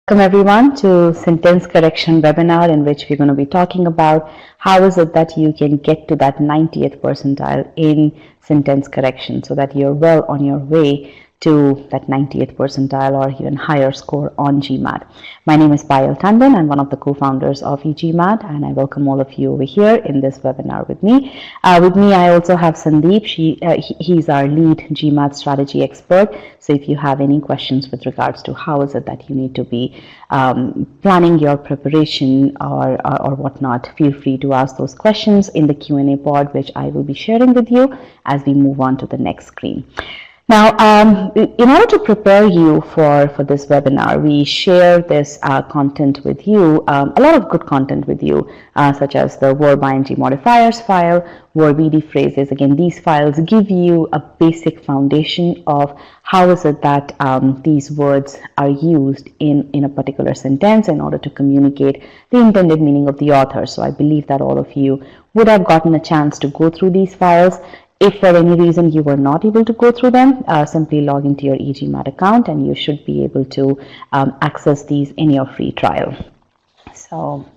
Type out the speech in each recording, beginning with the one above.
Welcome everyone to Sentence Correction webinar, in which we're going to be talking about how is it that you can get to that 90th percentile in sentence correction so that you're well on your way to that 90th percentile or even higher score on GMAT. My name is Payal Tandon. I'm one of the co-founders of e-GMAT, and I welcome all of you over here in this webinar with me. I also have Sandeep. He's our lead GMAT strategy expert. So if you have any questions with regards to how is it that you need to be planning your preparation or whatnot, feel free to ask those questions in the Q&A pod, which I will be sharing with you as we move on to the next screen. Now, in order to prepare you for this webinar, we share this content with you, a lot of good content with you, such as the verb ing modifiers file, verb ed phrases. Again, these files give you a basic foundation of how is it that these words are used in a particular sentence in order to communicate the intended meaning of the author. So I believe that all of you would have gotten a chance to go through these files. If for any reason you were not able to go through them, simply log into your e-GMAT account and you should be able to access these in your free trial. So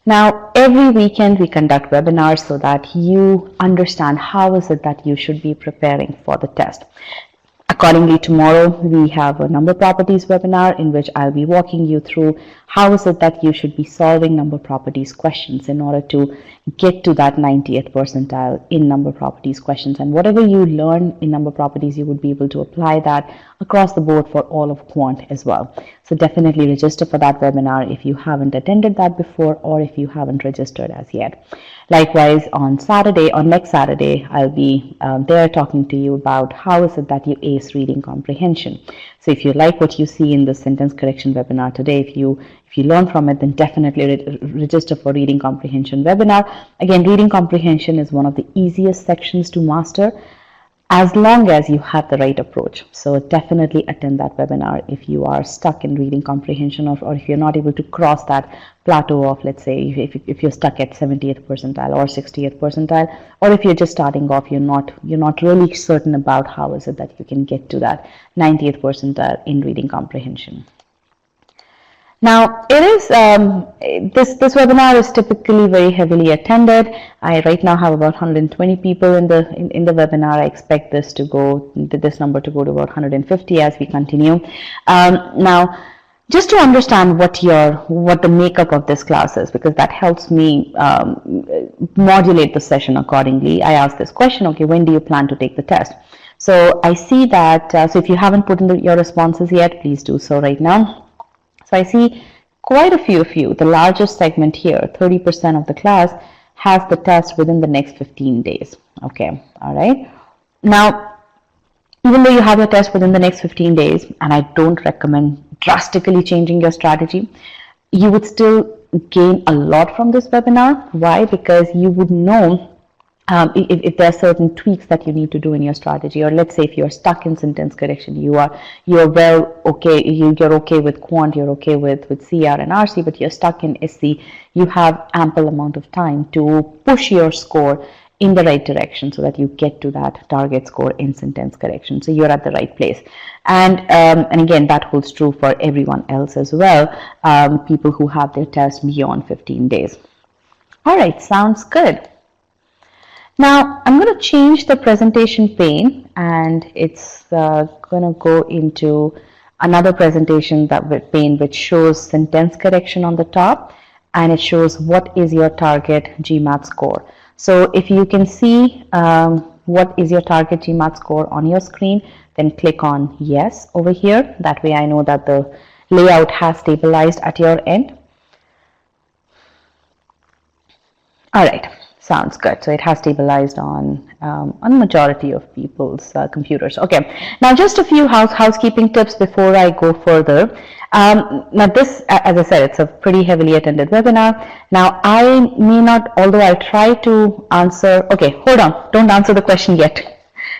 now every weekend we conduct webinars so that you understand how is it that you should be preparing for the test. Accordingly, tomorrow we have a number properties webinar in which I'll be walking you through how is it that you should be solving number properties questions in order to get to that 90th percentile in number properties questions. And whatever you learn in number properties, you would be able to apply that across the board for all of quant as well. So definitely register for that webinar if you haven't attended that before or if you haven't registered as yet. Likewise, on next Saturday, I'll be there talking to you about how is it that you ace reading comprehension. So if you like what you see in the sentence correction webinar today, if you learn from it, then definitely register for reading comprehension webinar. Again, reading comprehension is one of the easiest sections to master as long as you have the right approach. So definitely attend that webinar if you are stuck in reading comprehension or if you're not able to cross that plateau of, let's say, if you're stuck at 70th percentile or 60th percentile, or if you're just starting off, you're not really certain about how is it that you can get to that 90th percentile in reading comprehension. Now, it is this webinar is typically very heavily attended. I right now have about 120 people in the webinar. I expect this number to go to about 150 as we continue. Now, just to understand what the makeup of this class is, because that helps me modulate the session accordingly. I ask this question: okay, when do you plan to take the test? So I see that. So if you haven't put in your responses yet, please do so right now. So I see quite a few of you. The largest segment here, 30% of the class, has the test within the next 15 days. Okay, all right. Now, even though you have your test within the next 15 days, and I don't recommend drastically changing your strategy, you would still gain a lot from this webinar. Why? Because you would know if there are certain tweaks that you need to do in your strategy, or let's say if you're stuck in sentence correction, you're okay with quant, you're okay with CR and RC, but you're stuck in SC, you have ample amount of time to push your score in the right direction so that you get to that target score in sentence correction. So you're at the right place. And again, that holds true for everyone else as well, people who have their test beyond 15 days. All right, sounds good. Now, I'm going to change the presentation pane, and it's going to go into another presentation pane which shows sentence correction on the top, and it shows what is your target GMAT score. So if you can see what is your target GMAT score on your screen, then click on yes over here. That way I know that the layout has stabilized at your end. All right. Sounds good. So it has stabilized on majority of people's computers. Okay. Now just a few housekeeping tips before I go further. Now this, as I said, it's a pretty heavily attended webinar. Now I may not, although I try to answer. Okay, hold on. Don't answer the question yet.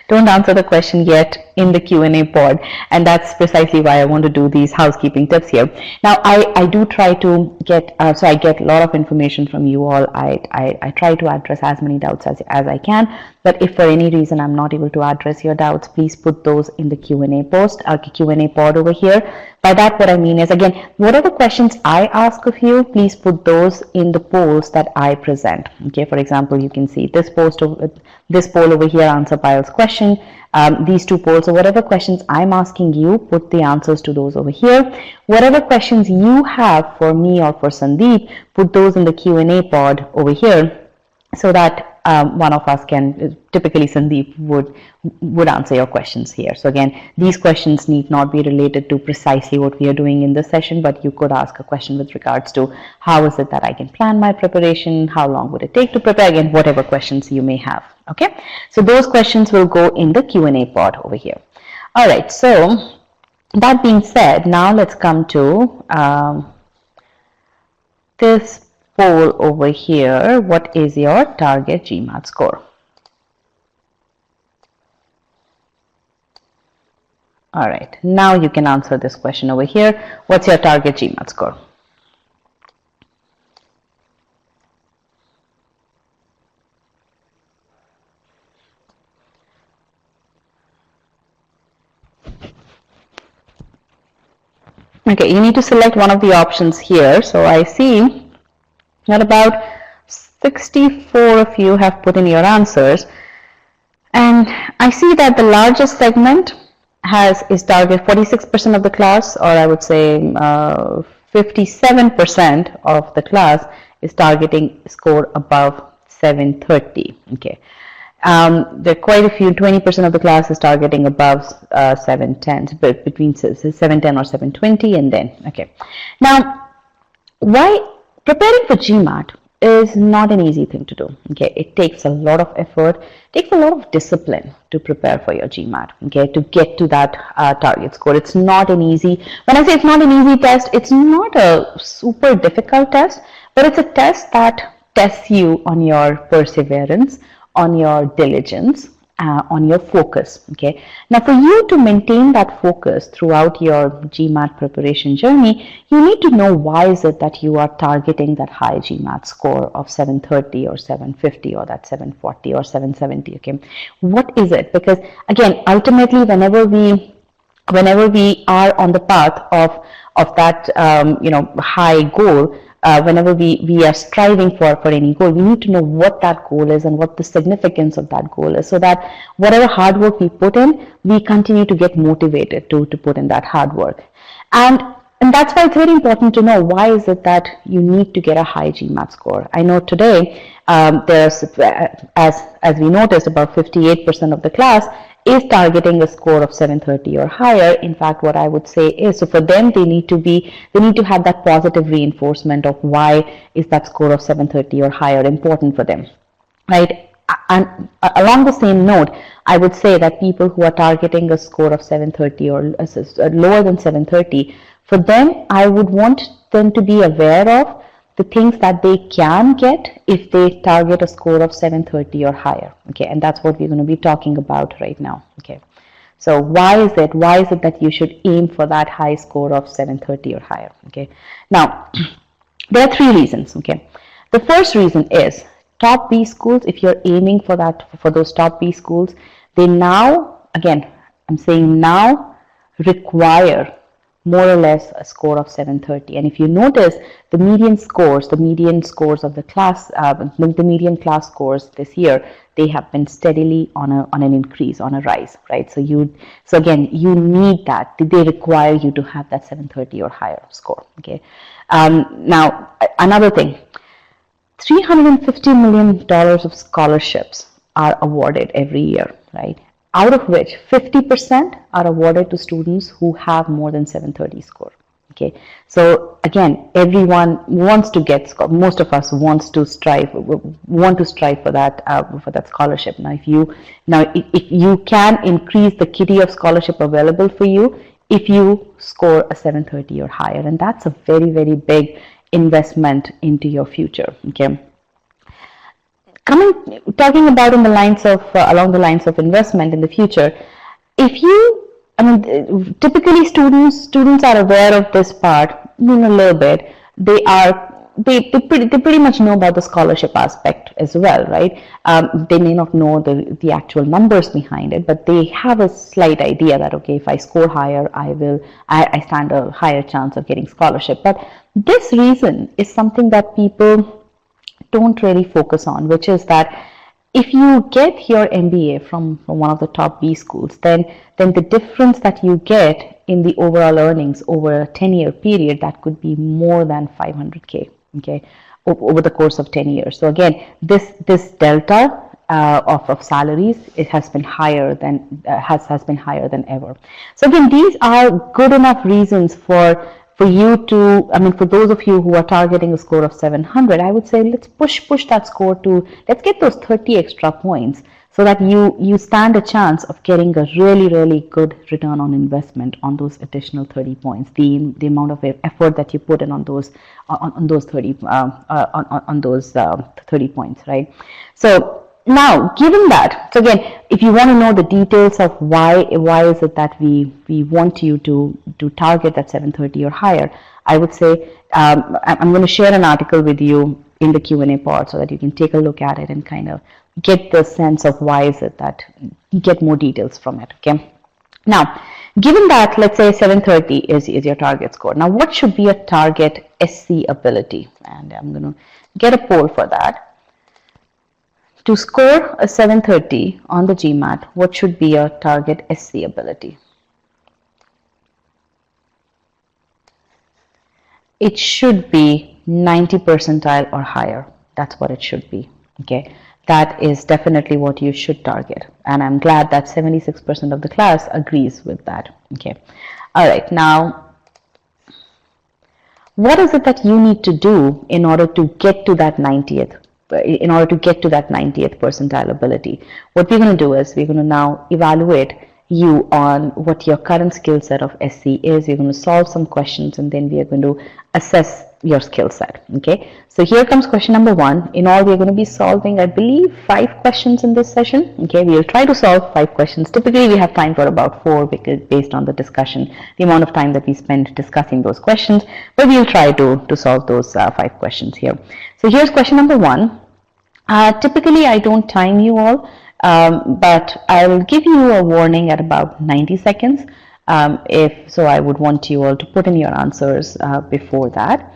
Don't answer the question yet in the Q&A pod, and that's precisely why I want to do these housekeeping tips here. Now, I do try to get, so I get a lot of information from you all. I try to address as many doubts as I can, But if for any reason I'm not able to address your doubts, please put those in the Q&A post, Q&A pod over here. By that, what I mean is, again, whatever questions I ask of you, please put those in the polls that I present. Okay, for example, you can see this poll over here, answer Payal's question. These two polls, or whatever questions I'm asking you, put the answers to those over here. Whatever questions you have for me or for Sandeep, put those in the Q&A pod over here, so that one of us can, typically Sandeep would answer your questions here. So again, these questions need not be related to precisely what we are doing in this session, but you could ask a question with regards to how is it that I can plan my preparation, how long would it take to prepare, again, whatever questions you may have. Okay, so those questions will go in the Q&A pod over here. All right, so that being said, now let's come to this poll over here. What is your target GMAT score? All right, now you can answer this question over here. What's your target GMAT score? Okay, you need to select one of the options here. So I see that about 64 of you have put in your answers, and I see that the largest segment is target 46% of the class, or I would say 57% of the class is targeting score above 730. Okay, there are quite a few, 20% of the class is targeting above 710, but between 710 or 720, and then, okay. Now, why preparing for GMAT is not an easy thing to do. Okay, it takes a lot of effort, takes a lot of discipline to prepare for your GMAT. Okay, to get to that target score. It's not an easy. When I say it's not an easy test, it's not a super difficult test, but it's a test that tests you on your perseverance, on your diligence, on your focus. Okay, now for you to maintain that focus throughout your GMAT preparation journey, you need to know why is it that you are targeting that high GMAT score of 730 or 750 or that 740 or 770. Okay, what is it? Because again, ultimately, whenever we are on the path of that high goal, whenever we are striving for any goal, we need to know what that goal is and what the significance of that goal is, so that whatever hard work we put in, we continue to get motivated to put in that hard work. And that's why it's very important to know why is it that you need to get a high GMAT score. I know today, there's, as we noticed, about 58% of the class is targeting a score of 730 or higher. In fact, what I would say is, so for them, they need to have that positive reinforcement of why is that score of 730 or higher important for them, right? And along the same note, I would say that people who are targeting a score of 730 or lower than 730, for them, I would want them to be aware of the things that they can get if they target a score of 730 or higher. Okay, and that's what we're going to be talking about right now. Okay, so why is it that you should aim for that high score of 730 or higher? Okay, now there are three reasons. Okay, the first reason is top B schools. If you're aiming for those top B schools, they now, again, I'm saying now, require more or less a score of 730. And if you notice, the median scores of the class, the median class scores this year, they have been steadily on an increase, on a rise, right? So again, you need that. They require you to have that 730 or higher score. Okay. Now another thing, $350 million of scholarships are awarded every year, right? Out of which 50% are awarded to students who have more than 730 score. Okay, so again, everyone wants to get score. Most of us want to strive for that scholarship. Now, if you can increase the kitty of scholarship available for you if you score a 730 or higher, and that's a very, very big investment into your future. Okay. Talking about along the lines of investment in the future, typically students are aware of this part, a little bit. They are they pretty much know about the scholarship aspect as well, right? They may not know the actual numbers behind it, but they have a slight idea that, okay, if I score higher, I stand a higher chance of getting scholarship. But this reason is something that people don't really focus on, which is that if you get your MBA from one of the top B schools, then the difference that you get in the overall earnings over a 10-year period, that could be more than 500K, okay, over the course of 10 years. So again, this delta of salaries, it has been higher than has been higher than ever. So again, these are good enough reasons for you to, I mean, for those of you who are targeting a score of 700, I would say let's push that score to, let's get those 30 extra points so that you stand a chance of getting a really good return on investment on those additional 30 points, the amount of effort that you put in on those 30 on those 30 points, right? So now, given that, so again, if you want to know the details of why is it that we want you to target that 730 or higher, I would say I'm going to share an article with you in the Q&A part so that you can take a look at it and kind of get the sense of why is it that you get more details from it. Okay. Now, given that, let's say 730 is your target score. Now, what should be a target SC ability? And I'm going to get a poll for that. To score a 730 on the GMAT, what should be your target SC ability? It should be 90 percentile or higher. That's what it should be. Okay, that is definitely what you should target. And I'm glad that 76% of the class agrees with that. Okay, all right. Now, what is it that you need to do in order to get to that 90th? In order to get to that 90th percentile ability, what we're going to do is we're going to now evaluate you on what your current skill set of SC is. We're going to solve some questions and then we are going to assess your skill set. Okay, so here comes question number 1. In all, we're going to be solving, I believe, 5 questions in this session. Okay, we'll try to solve 5 questions. Typically, we have time for about 4 because based on the discussion, the amount of time that we spend discussing those questions, but we'll try to solve those 5 questions here. So here's question number 1. Typically, I don't time you all, but I'll give you a warning at about 90 seconds. If so, I would want you all to put in your answers before that.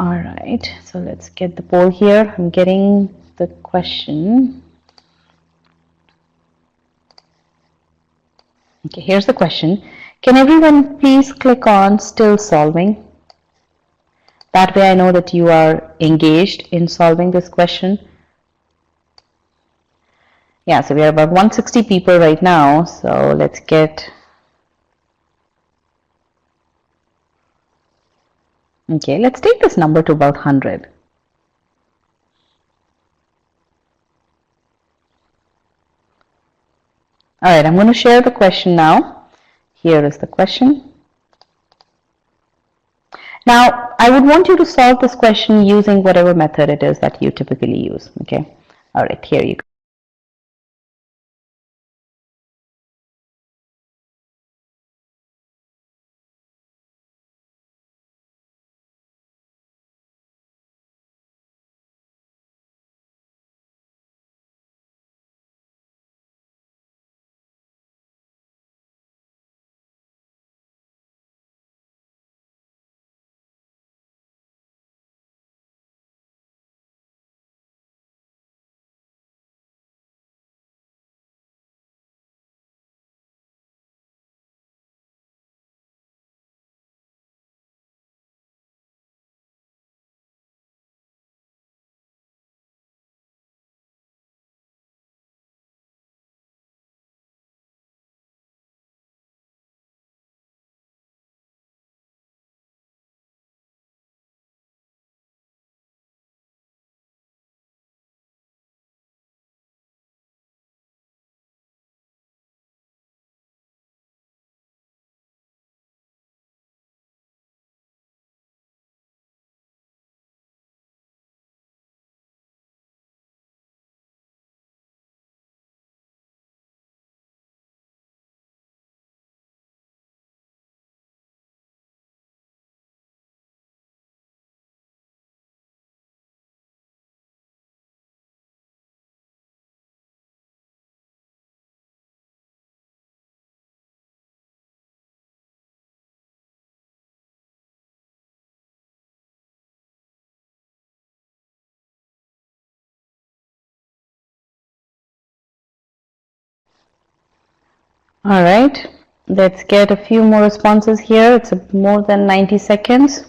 All right, so let's get the poll here. I'm getting the question. Okay, here's the question. Can everyone please click on still solving? That way I know that you are engaged in solving this question. Yeah, so we are about 160 people right now, so let's get, okay, let's take this number to about 100. All right, I'm going to share the question now. Here is the question. Now, I would want you to solve this question using whatever method it is that you typically use. Okay. All right, here you go. All right, let's get a few more responses here. It's more than 90 seconds.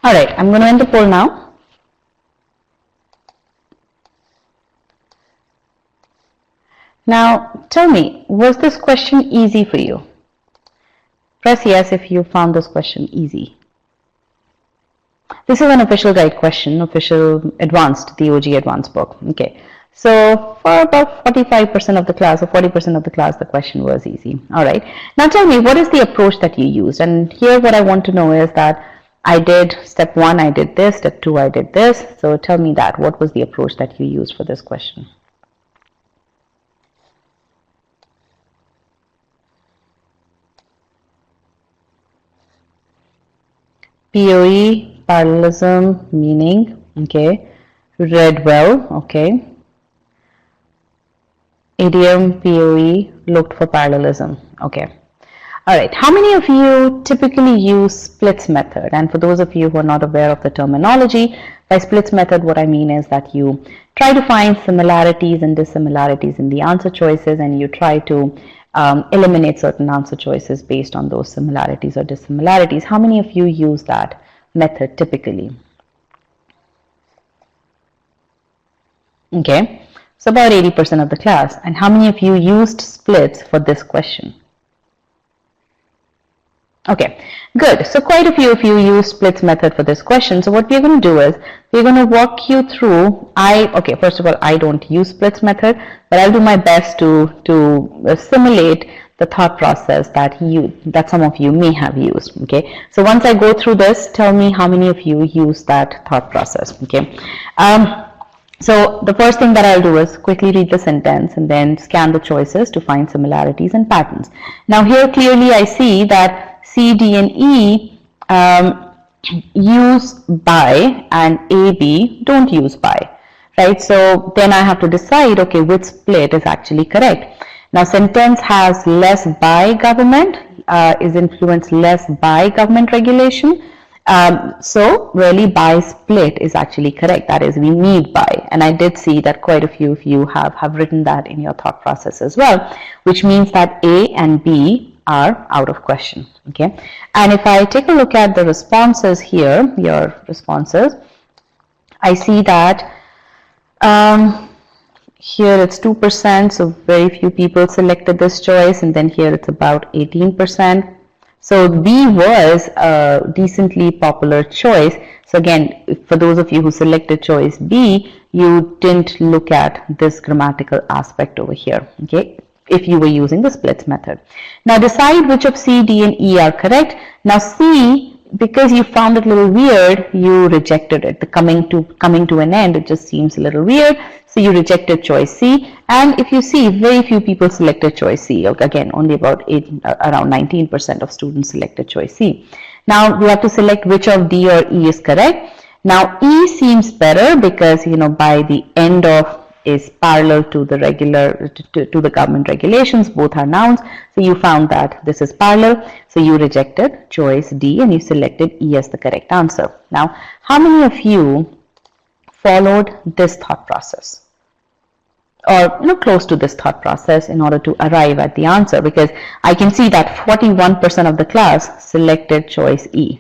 All right, I'm going to end the poll now. Now, tell me, was this question easy for you? Press yes if you found this question easy. This is an official guide question, official advanced, DOG advanced book. Okay, so for about 45% of the class or 40% of the class, the question was easy. All right, now tell me, what is the approach that you used? And here what I want to know is that I did step 1, I did this, step 2, I did this. So tell me that, what was the approach that you used for this question? POE, parallelism, meaning, okay. Read well, okay. Idiom, POE, looked for parallelism, okay. All right, how many of you typically use splits method? And for those of you who are not aware of the terminology, by splits method, what I mean is that you try to find similarities and dissimilarities in the answer choices, and you try to eliminate certain answer choices based on those similarities or dissimilarities. How many of you use that method typically? Okay, so about 80% of the class. And how many of you used splits for this question? Okay, good. So quite a few of you use splits method for this question. So what we're going to do is we're going to walk you through. Okay, first of all, I don't use splits method, but I'll do my best to simulate the thought process that some of you may have used. Okay, so once I go through this, tell me how many of you use that thought process. Okay. So the first thing that I'll do is quickly read the sentence and then scan the choices to find similarities and patterns. Now here clearly I see that C, D, and E use by and A, B don't use by, right? So then I have to decide, okay, which split is actually correct. Now sentence has less by government, is influenced less by government regulation. So really by split is actually correct. That is, we need by, and I did see that quite a few of you have written that in your thought process as well, which means that A and B are out of question. Okay, and if I take a look at the responses here, your responses, I see that here it's 2%, so very few people selected this choice, and then here it's about 18%. So B was a decently popular choice. So again, for those of you who selected choice B, you didn't look at this grammatical aspect over here, okay, if you were using the splits method. Now decide which of C, D, and E are correct. Now C, because you found it a little weird, you rejected it. The coming to an end, it just seems a little weird. So you rejected choice C. And if you see, very few people selected choice C. Again, only about around 19% of students selected choice C. Now we have to select which of D or E is correct. Now E seems better because, by the end of is parallel to the to the government regulations. Both are nouns. So you found that this is parallel. So you rejected choice D and you selected E as the correct answer. Now, how many of you followed this thought process, or close to this thought process, in order to arrive at the answer? Because I can see that 41% of the class selected choice E.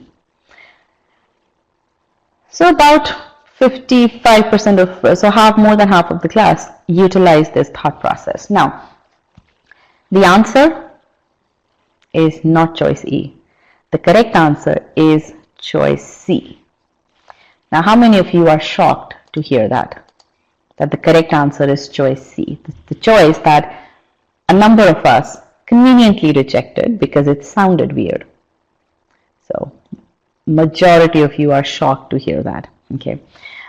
So about 55% of, so more than half of the class utilize this thought process. Now, the answer is not choice E. The correct answer is choice C. Now, how many of you are shocked to hear that the correct answer is choice C, the choice that a number of us conveniently rejected because it sounded weird? So, majority of you are shocked to hear that. Okay.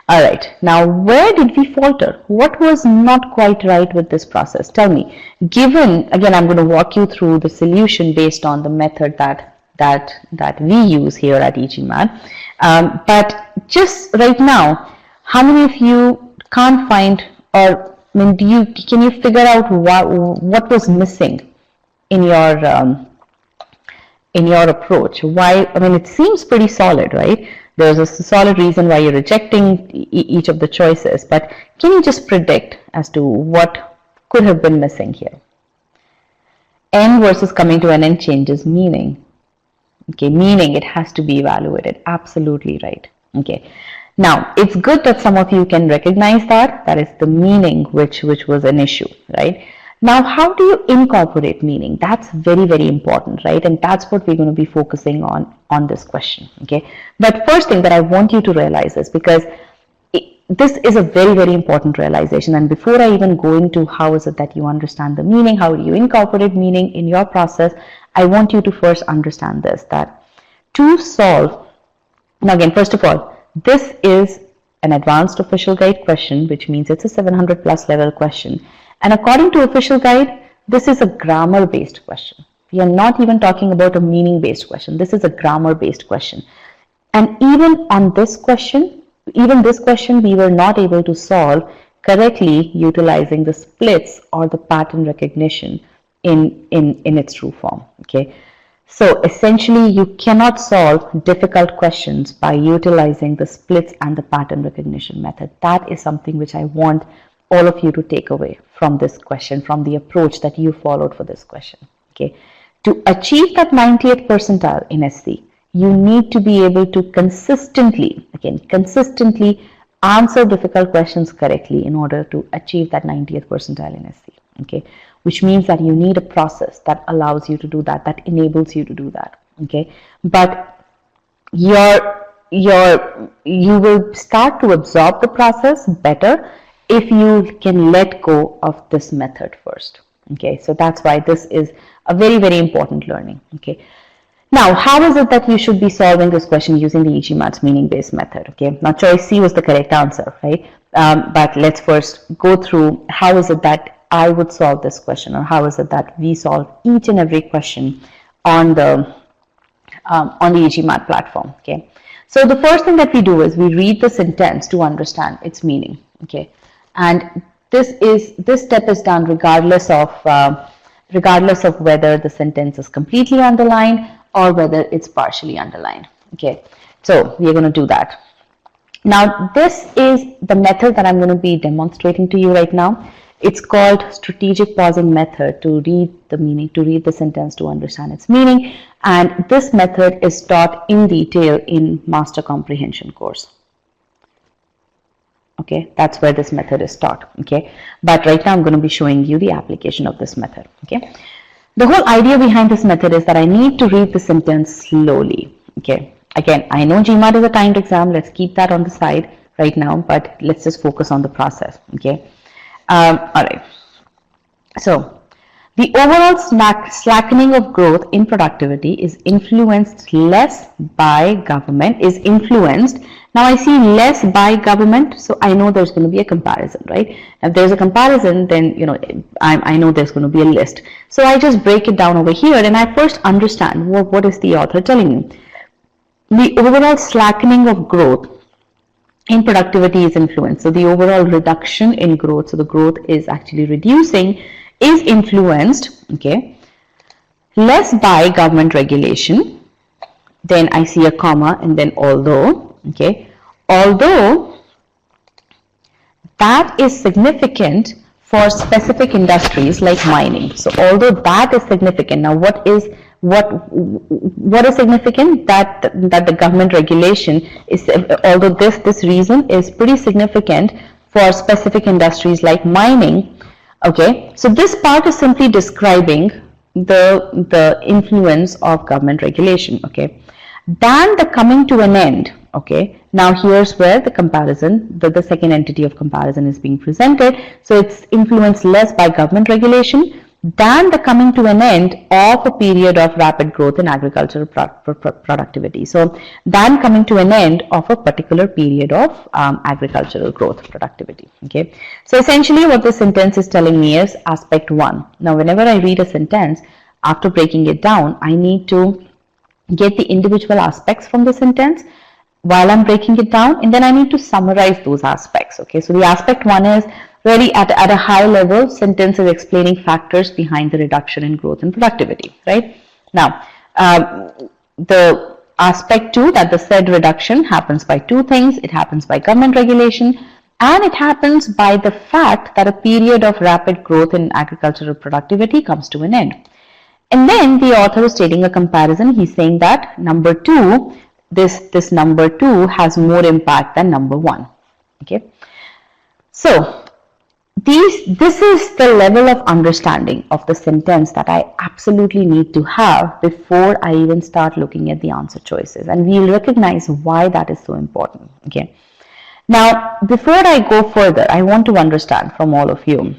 All right. Now, where did we falter? What was not quite right with this process? Tell me. Given, again, I'm going to walk you through the solution based on the method that we use here at e-GMAT. But just right now, how many of you can't find, or can you figure out what was missing in your in your approach? Why? I mean, it seems pretty solid, right? There's a solid reason why you're rejecting each of the choices, but can you just predict as to what could have been missing here? End versus coming to an end changes meaning. Okay, meaning it has to be evaluated. Absolutely right. Okay. Now, it's good that some of you can recognize that is the meaning which was an issue, right? Now, how do you incorporate meaning? That's very, very important, right? And that's what we're going to be focusing on this question, okay? But first thing that I want you to realize is, because this is a very, very important realization, and before I even go into how is it that you understand the meaning, how do you incorporate meaning in your process, I want you to first understand this, that to solve, now again, first of all, this is an advanced official guide question, which means it's a 700 plus level question. And according to official guide, this is a grammar based question. We are not even talking about a meaning based question. This is a grammar based question. And even on this question, we were not able to solve correctly utilizing the splits or the pattern recognition in its true form. Okay. So essentially, you cannot solve difficult questions by utilizing the splits and the pattern recognition method. That is something which I want all of you to take away from this question, from the approach that you followed for this question. Okay. To achieve that 90th percentile in SC, you need to be able to consistently answer difficult questions correctly in order to achieve that 90th percentile in SC. Okay, which means that you need a process that allows you to do that, that enables you to do that. Okay, but you will start to absorb the process better if you can let go of this method first. Okay, so that's why this is a very, very important learning. Okay. Now, how is it that you should be solving this question using the e-GMAT's meaning-based method? Okay, now choice C was the correct answer, right? But let's first go through how is it that I would solve this question, or how is it that we solve each and every question on the e-GMAT platform. Okay, so the first thing that we do is we read the sentence to understand its meaning. Okay, and this step is done regardless of whether the sentence is completely underlined or whether it's partially underlined. Okay, so we're going to do that. Now, this is the method that I'm going to be demonstrating to you right now. It's called strategic pausing method to read the meaning, to read the sentence to understand its meaning. And this method is taught in detail in Master Comprehension course. Okay, that's where this method is taught. Okay, but right now I'm going to be showing you the application of this method. Okay, the whole idea behind this method is that I need to read the sentence slowly. Okay, again, I know GMAT is a timed exam. Let's keep that on the side right now, but let's just focus on the process. Okay, all right. So the overall slackening of growth in productivity is influenced less by government, Now I see less by government, so I know there's going to be a comparison, right? If there's a comparison, then I know there's going to be a list. So I just break it down over here, and I first understand what is the author telling me. The overall slackening of growth in productivity is influenced. So the overall reduction in growth, so the growth is actually reducing, is influenced, okay, less by government regulation. Then I see a comma and then although, okay, although that is significant for specific industries like mining. So although that is significant, now what is significant? That the government regulation is, although this reason is pretty significant for specific industries like mining. Okay, so this part is simply describing the influence of government regulation. Okay, then the coming to an end. Okay, now here's where the comparison, the second entity of comparison is being presented. So it's influenced less by government regulation than the coming to an end of a period of rapid growth in agricultural productivity. So than coming to an end of a particular period of agricultural growth productivity. Okay, so essentially what the sentence is telling me is aspect 1. Now whenever I read a sentence, after breaking it down, I need to get the individual aspects from the sentence while I'm breaking it down, and then I need to summarize those aspects. Okay, so the aspect 1 is really at a high level, sentence is explaining factors behind the reduction in growth and productivity, right? Now, the aspect 2, that the said reduction happens by two things. It happens by government regulation, and it happens by the fact that a period of rapid growth in agricultural productivity comes to an end. And then the author is stating a comparison. He's saying that number 2, this number 2 has more impact than number 1. Okay. So this is the level of understanding of the sentence that I absolutely need to have before I even start looking at the answer choices, and we'll recognize why that is so important. Okay. Now, before I go further, I want to understand from all of you,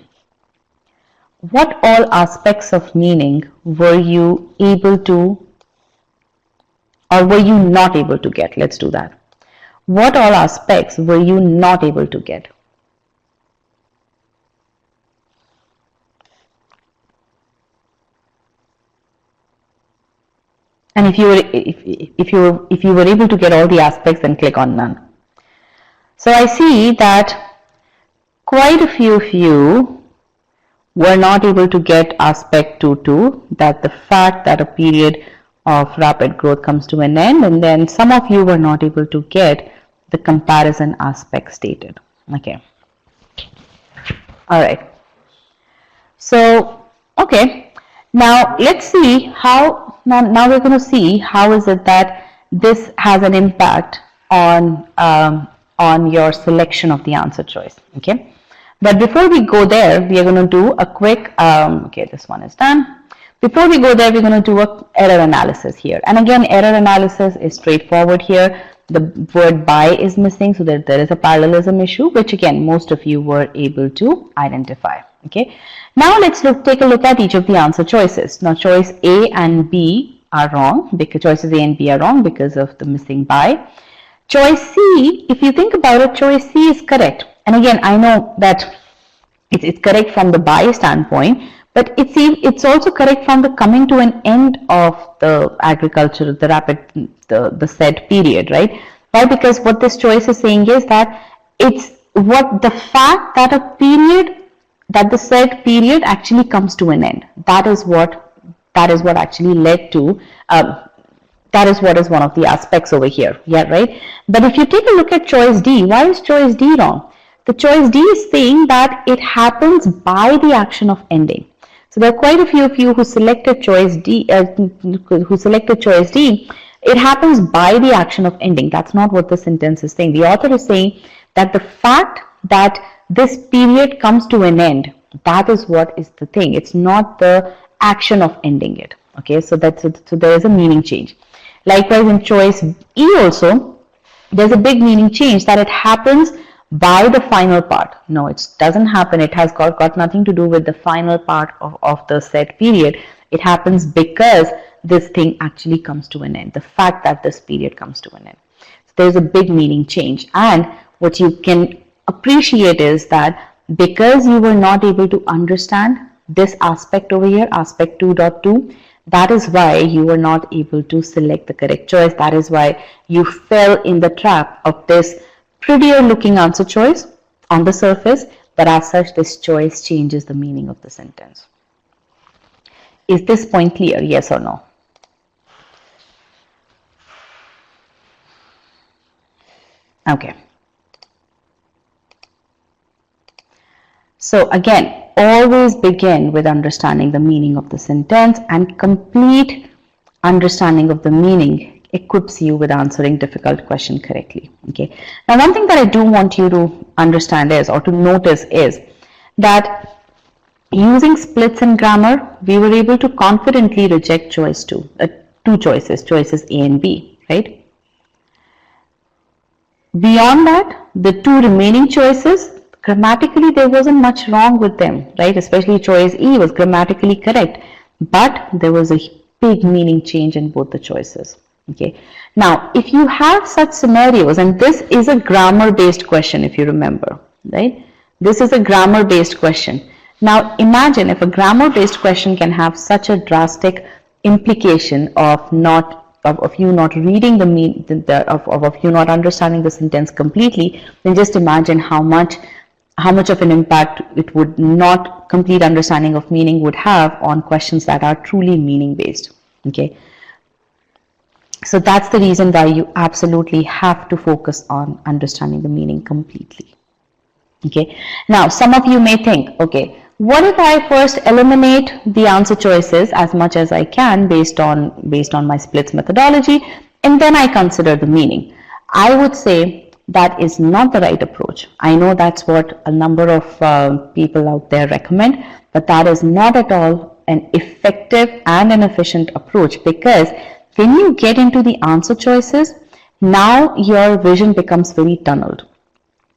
what all aspects of meaning were you able to, or were you not able to get? Let's do that. What all aspects were you not able to get? And if you were able to get all the aspects, then click on none. So I see that quite a few of you were not able to get aspect 2, that the fact that a period of rapid growth comes to an end, and then some of you were not able to get the comparison aspect stated. Okay. All right. So, okay. Now let's see how. Now we're going to see how is it that this has an impact on your selection of the answer choice. Okay. But before we go there, we are going to do a quick. Okay, this one is done. Before we go there, we're going to do a error analysis here. And again, error analysis is straightforward here. The word by is missing, so that there is a parallelism issue, which again, most of you were able to identify. Okay. Now let's take a look at each of the answer choices. Now choice A and B are wrong, because choices A and B are wrong because of the missing by. Choice C, if you think about it, choice C is correct. And again, I know that it's correct from the by standpoint, but it's also correct from the coming to an end of the agriculture, the said period, right? Why? Because what this choice is saying is that it's what the fact that a period, that the said period actually comes to an end. That is what actually led to, that is what is one of the aspects over here. Yeah, right? But if you take a look at choice D, why is choice D wrong? The choice D is saying that it happens by the action of ending. So there are quite a few of you who selected choice D, It happens by the action of ending. That's not what the sentence is saying. The author is saying that the fact that this period comes to an end, that is what is the thing. It's not the action of ending it. Okay, so there is a meaning change. Likewise, in choice E also, there's a big meaning change, that it happens by the final part. No, it doesn't happen. It has got nothing to do with the final part of the said period. It happens because this thing actually comes to an end. The fact that this period comes to an end. So there's a big meaning change. And what you can appreciate is that because you were not able to understand this aspect over here, aspect 2.2, that is why you were not able to select the correct choice. That is why you fell in the trap of this prettier looking answer choice on the surface, but as such this choice changes the meaning of the sentence. Is this point clear? Yes or no? Okay. So again, always begin with understanding the meaning of the sentence, and complete understanding of the meaning equips you with answering difficult question correctly. Okay. Now, one thing that I do want you to understand is, or to notice is, that using splits in grammar, we were able to confidently reject choice 2, two choices A and B, right? Beyond that, the two remaining choices, grammatically there wasn't much wrong with them, right? Especially choice E was grammatically correct, but there was a big meaning change in both the choices. Okay. Now, if you have such scenarios, and this is a grammar-based question, if you remember, right? This is a grammar-based question. Now, imagine if a grammar-based question can have such a drastic implication of you not reading the meaning, of you not understanding the sentence completely, then just imagine how much of an impact it would not complete understanding of meaning would have on questions that are truly meaning based. Okay. So that's the reason why you absolutely have to focus on understanding the meaning completely. Okay. Now, some of you may think, okay, what if I first eliminate the answer choices as much as I can based on my splits methodology, and then I consider the meaning? I would say that is not the right approach. I know that's what a number of people out there recommend, but that is not at all an effective and an efficient approach, because when you get into the answer choices, now your vision becomes very tunneled.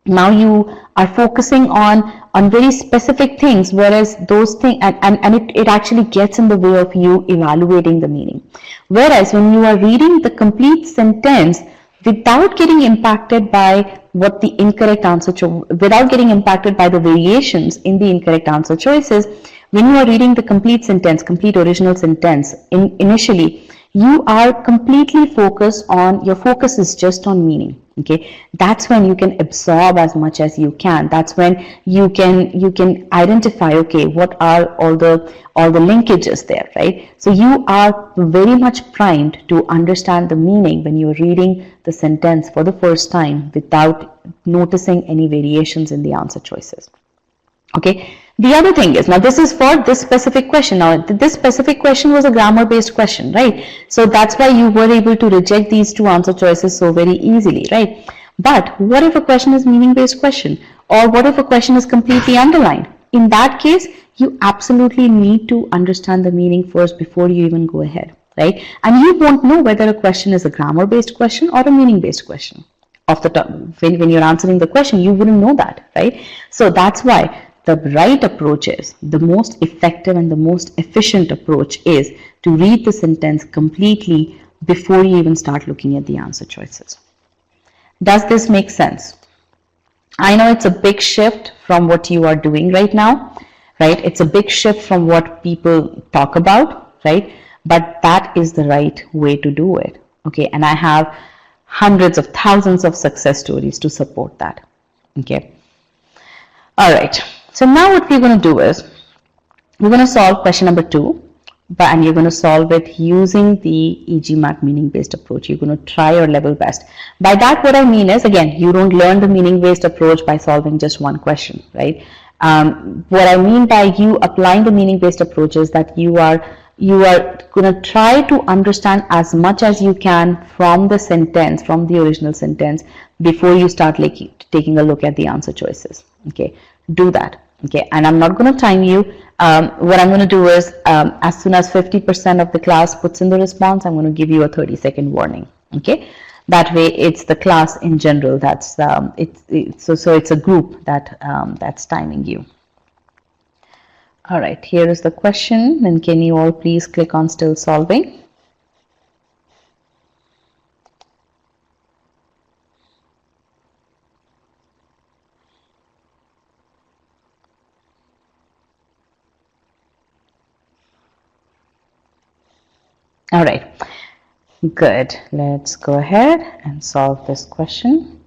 Now you are focusing on very specific things, whereas those things, and it actually gets in the way of you evaluating the meaning. Whereas when you are reading the complete sentence without getting impacted by what the incorrect answer without getting impacted by the variations in the incorrect answer choices, when you are reading the complete sentence, complete original sentence, initially you are completely focused on, your focus is just on meaning. Okay, that's when you can absorb as much as you can. That's when you can identify, okay, what are all the linkages there, right? So you are very much primed to understand the meaning when you're reading the sentence for the first time without noticing any variations in the answer choices. Okay. The other thing is, now this is for this specific question. Now this specific question was a grammar based question, right? So that's why you were able to reject these two answer choices so very easily, right? But what if a question is meaning based question, or what if a question is completely underlined? In that case, you absolutely need to understand the meaning first before you even go ahead, right? And you won't know whether a question is a grammar based question or a meaning based question off the top. When you're answering the question, you wouldn't know that, right? So that's why the right approach is, the most effective and the most efficient approach is to read the sentence completely before you even start looking at the answer choices. Does this make sense? I know it's a big shift from what you are doing right now, right? It's a big shift from what people talk about, right? But that is the right way to do it. Okay, and I have hundreds of thousands of success stories to support that. Okay. All right. So now what we're going to do is, we're going to solve question number 2, and you're going to solve it using the e-GMAT meaning based approach. You're going to try your level best. By that, what I mean is, again, you don't learn the meaning based approach by solving just one question, right? What I mean by you applying the meaning based approach is that you are going to try to understand as much as you can from the sentence, from the original sentence, before you start taking a look at the answer choices. Okay, do that. Okay, and I'm not going to time you. What I'm going to do is, as soon as 50% of the class puts in the response, I'm going to give you a 30-second warning. Okay, that way it's the class in general that's so it's a group that that's timing you. All right, here is the question, and can you all please click on still solving? All right, good. Let's go ahead and solve this question.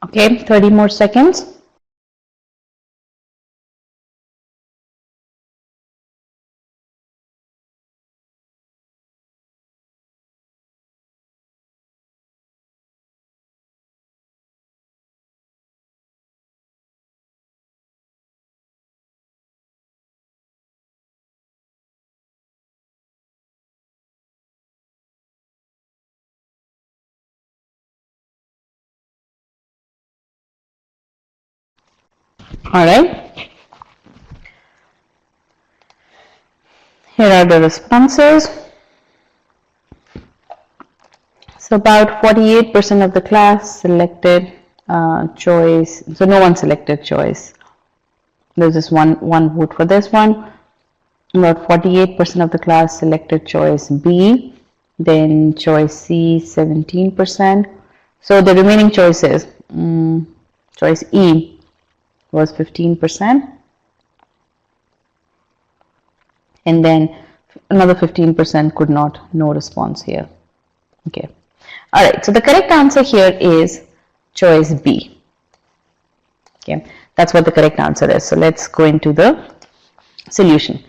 Okay, 30 more seconds. All right. Here are the responses. So about 48% of the class selected choice. So no one selected choice. There's just one vote for this one. About 48% of the class selected choice B. Then choice C, 17%. So the remaining choices, choice E was 15%. And then another 15% could not, no response here. Okay. All right. So the correct answer here is choice B. Okay. That's what the correct answer is. So let's go into the solution.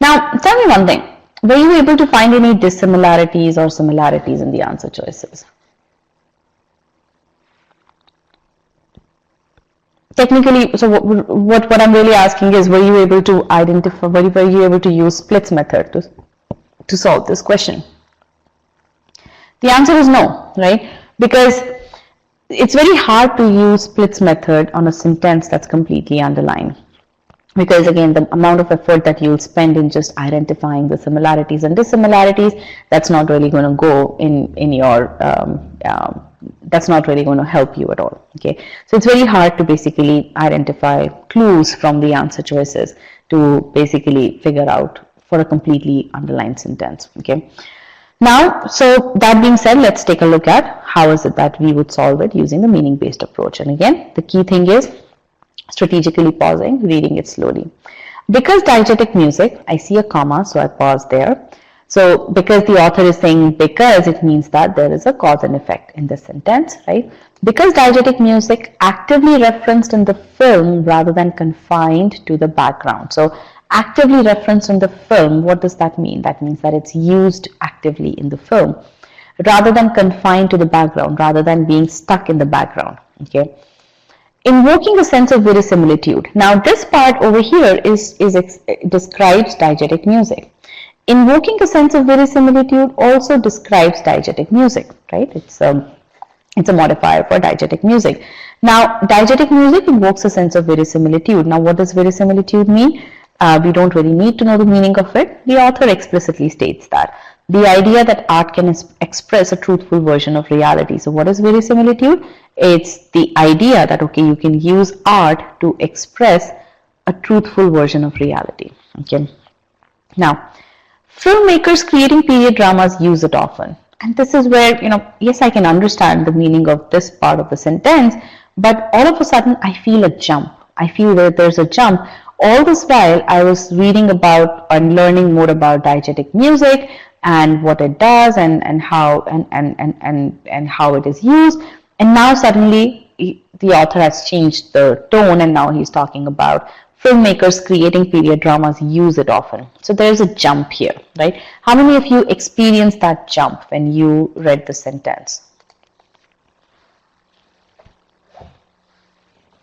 Now, tell me one thing. Were you able to find any dissimilarities or similarities in the answer choices? Technically, so what I'm really asking is, were you able to identify, were you able to use splits method to solve this question? The answer is no, right? Because it's very hard to use splits method on a sentence that's completely underlined. Because again, the amount of effort that you'll spend in just identifying the similarities and dissimilarities, that's not really going to go in your, that's not really going to help you at all. Okay, so it's very hard to basically identify clues from the answer choices to basically figure out for a completely underlined sentence. Okay. Now, so that being said, let's take a look at how is it that we would solve it using the meaning-based approach. And again, the key thing is strategically pausing, reading it slowly. Because diegetic music, I see a comma, so I pause there. So because the author is saying because, it means that there is a cause and effect in this sentence, right? Because diegetic music actively referenced in the film rather than confined to the background. So actively referenced in the film, what does that mean? That means that it's used actively in the film rather than confined to the background, rather than being stuck in the background. Okay. Invoking a sense of verisimilitude. Now this part over here describes diegetic music. Invoking a sense of verisimilitude also describes diegetic music, right? It's a modifier for diegetic music. Now diegetic music invokes a sense of verisimilitude. Now what does verisimilitude mean? We don't really need to know the meaning of it. The author explicitly states that. The idea that art can express a truthful version of reality. So what is verisimilitude? It's the idea that, okay, you can use art to express a truthful version of reality. Okay. Now, filmmakers creating period dramas use it often. And this is where, yes, I can understand the meaning of this part of the sentence, but all of a sudden I feel a jump. I feel that there's a jump. All this while I was reading about and learning more about diegetic music and what it does and how it is used, and now suddenly the author has changed the tone and now he's talking about filmmakers creating period dramas use it often. So there's a jump here, right? How many of you experienced that jump when you read the sentence?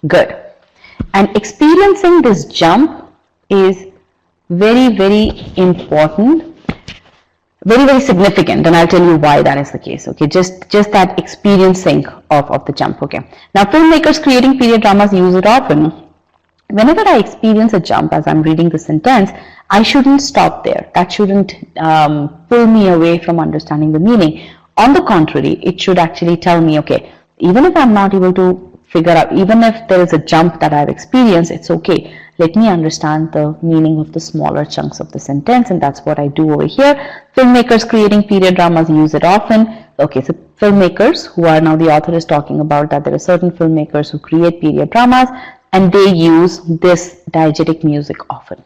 Good. And experiencing this jump is very, very important, very, very significant, and I'll tell you why that is the case. Okay, just that experiencing of the jump. Okay, now filmmakers creating period dramas use it often. Whenever I experience a jump as I'm reading the sentence, I shouldn't stop there. That shouldn't pull me away from understanding the meaning. On the contrary, it should actually tell me, okay, even if I'm not able to figure out, even if there is a jump that I've experienced, it's okay. Let me understand the meaning of the smaller chunks of the sentence, and that's what I do over here. Filmmakers creating period dramas use it often. Okay, so filmmakers, who are now the author is talking about that there are certain filmmakers who create period dramas and they use this diegetic music often.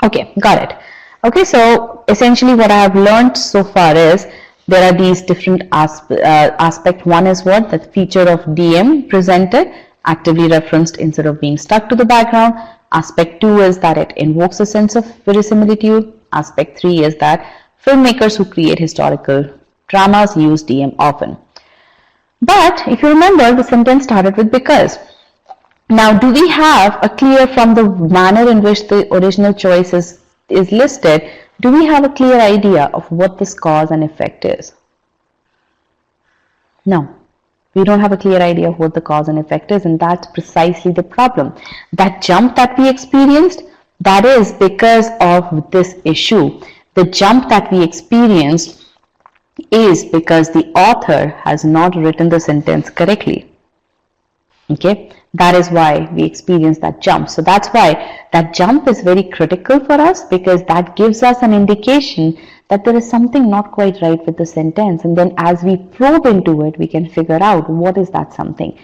Okay, got it. Okay, so essentially what I have learned so far is there are these different aspect. One is what? The feature of DM presented, actively referenced instead of being stuck to the background. Aspect 2 is that it invokes a sense of verisimilitude. Aspect 3 is that filmmakers who create historical dramas use DM often. But if you remember, the sentence started with because. Now, do we have a clear, from the manner in which the original choice is listed, do we have a clear idea of what this cause and effect is? No, we don't have a clear idea of what the cause and effect is, and that's precisely the problem. That jump that we experienced, that is because of this issue. The jump that we experienced is because the author has not written the sentence correctly. Okay, that is why we experience that jump. So that's why that jump is very critical for us, because that gives us an indication that there is something not quite right with the sentence. And then as we probe into it, we can figure out what is that something.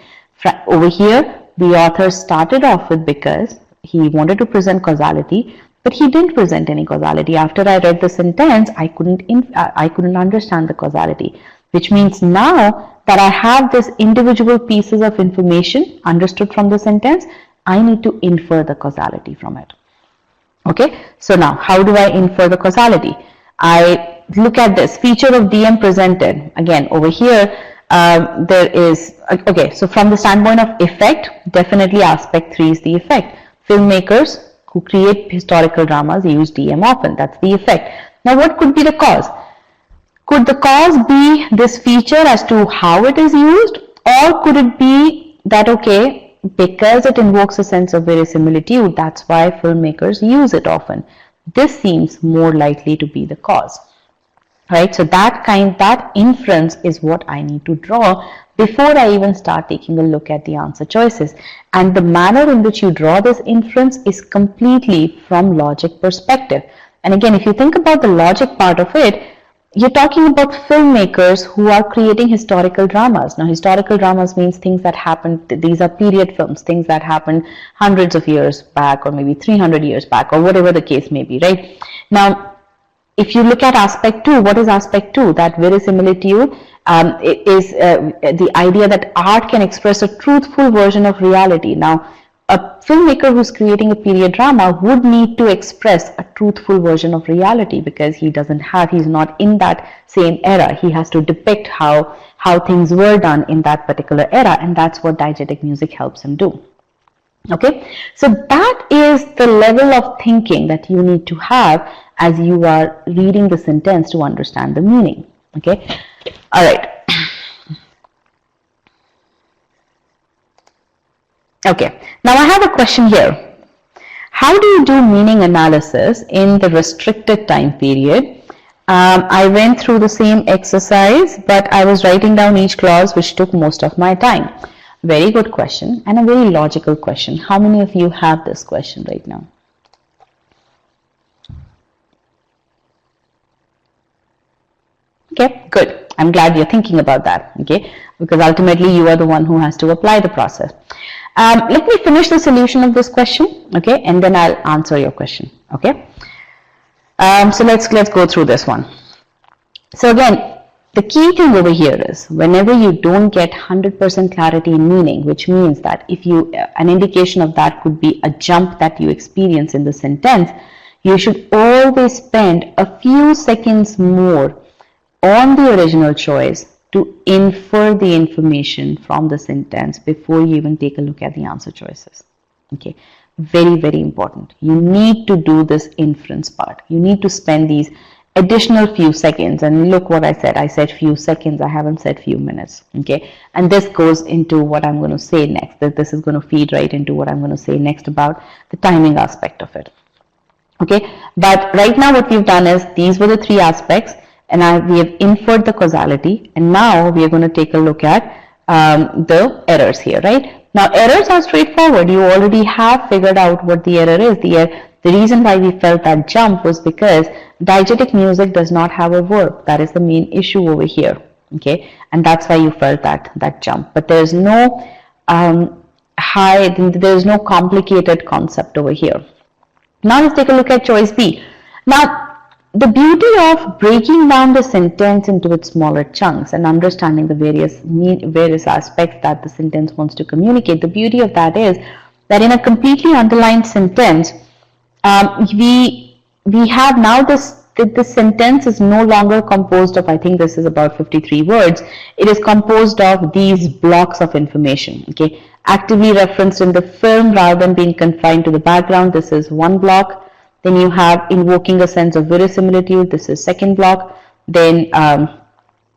Over here, the author started off with because he wanted to present causality, but he didn't present any causality. After I read the sentence, I couldn't understand the causality, which means now that I have this individual pieces of information understood from the sentence, I need to infer the causality from it. Okay, so now how do I infer the causality? I look at this feature of DM presented. Again, over here, there is, okay, so from the standpoint of effect, definitely aspect 3 is the effect. Filmmakers who create historical dramas use DM often. That's the effect. Now, what could be the cause? Could the cause be this feature as to how it is used, or could it be that, okay, because it invokes a sense of verisimilitude, that's why filmmakers use it often? This seems more likely to be the cause, right? So that inference is what I need to draw before I even start taking a look at the answer choices. And the manner in which you draw this inference is completely from logic perspective. And again, if you think about the logic part of it, you're talking about filmmakers who are creating historical dramas. Now, historical dramas means things that happened, these are period films, things that happened hundreds of years back, or maybe 300 years back, or whatever the case may be, right? Now, if you look at aspect 2, what is aspect 2? That verisimilitude is the idea that art can express a truthful version of reality. Now, a filmmaker who's creating a period drama would need to express a truthful version of reality, because he's not in that same era. He has to depict how things were done in that particular era, and that's what diegetic music helps him do. Okay, so that is the level of thinking that you need to have as you are reading the sentence to understand the meaning. Okay, all right. Okay, now I have a question here. How do you do meaning analysis in the restricted time period? I went through the same exercise, but I was writing down each clause, which took most of my time. Very good question, and a very logical question. How many of you have this question right now? Okay, good. I'm glad you're thinking about that, okay, because ultimately you are the one who has to apply the process. Let me finish the solution of this question, okay, and then I'll answer your question, okay. So let's go through this one. So again, the key thing over here is whenever you don't get 100% clarity in meaning, which means that if you, an indication of that could be a jump that you experience in the sentence, you should always spend a few seconds more on the original choice to infer the information from the sentence before you even take a look at the answer choices. Okay, very, very important. You need to do this inference part. You need to spend these additional few seconds, and look what I said few seconds, I haven't said few minutes. Okay, and this goes into what I'm going to say next. That this is going to feed right into what I'm going to say next about the timing aspect of it. Okay, but right now what we've done is these were the three aspects, and we have inferred the causality, and now we are going to take a look at the errors here, right? Now errors are straightforward. You already have figured out what the error is. The reason why we felt that jump was because diegetic music does not have a verb. That is the main issue over here, okay, and that's why you felt that jump. But there's no there's no complicated concept over here. Now let's take a look at choice B. Now The beauty of breaking down the sentence into its smaller chunks and understanding the various aspects that the sentence wants to communicate, the beauty of that is that in a completely underlined sentence, we have now this sentence is no longer composed of, I think this is about 53 words. It is composed of these blocks of information. Okay, actively referenced in the film rather than being confined to the background. This is one block. Then you have invoking a sense of verisimilitude. This is second block. Then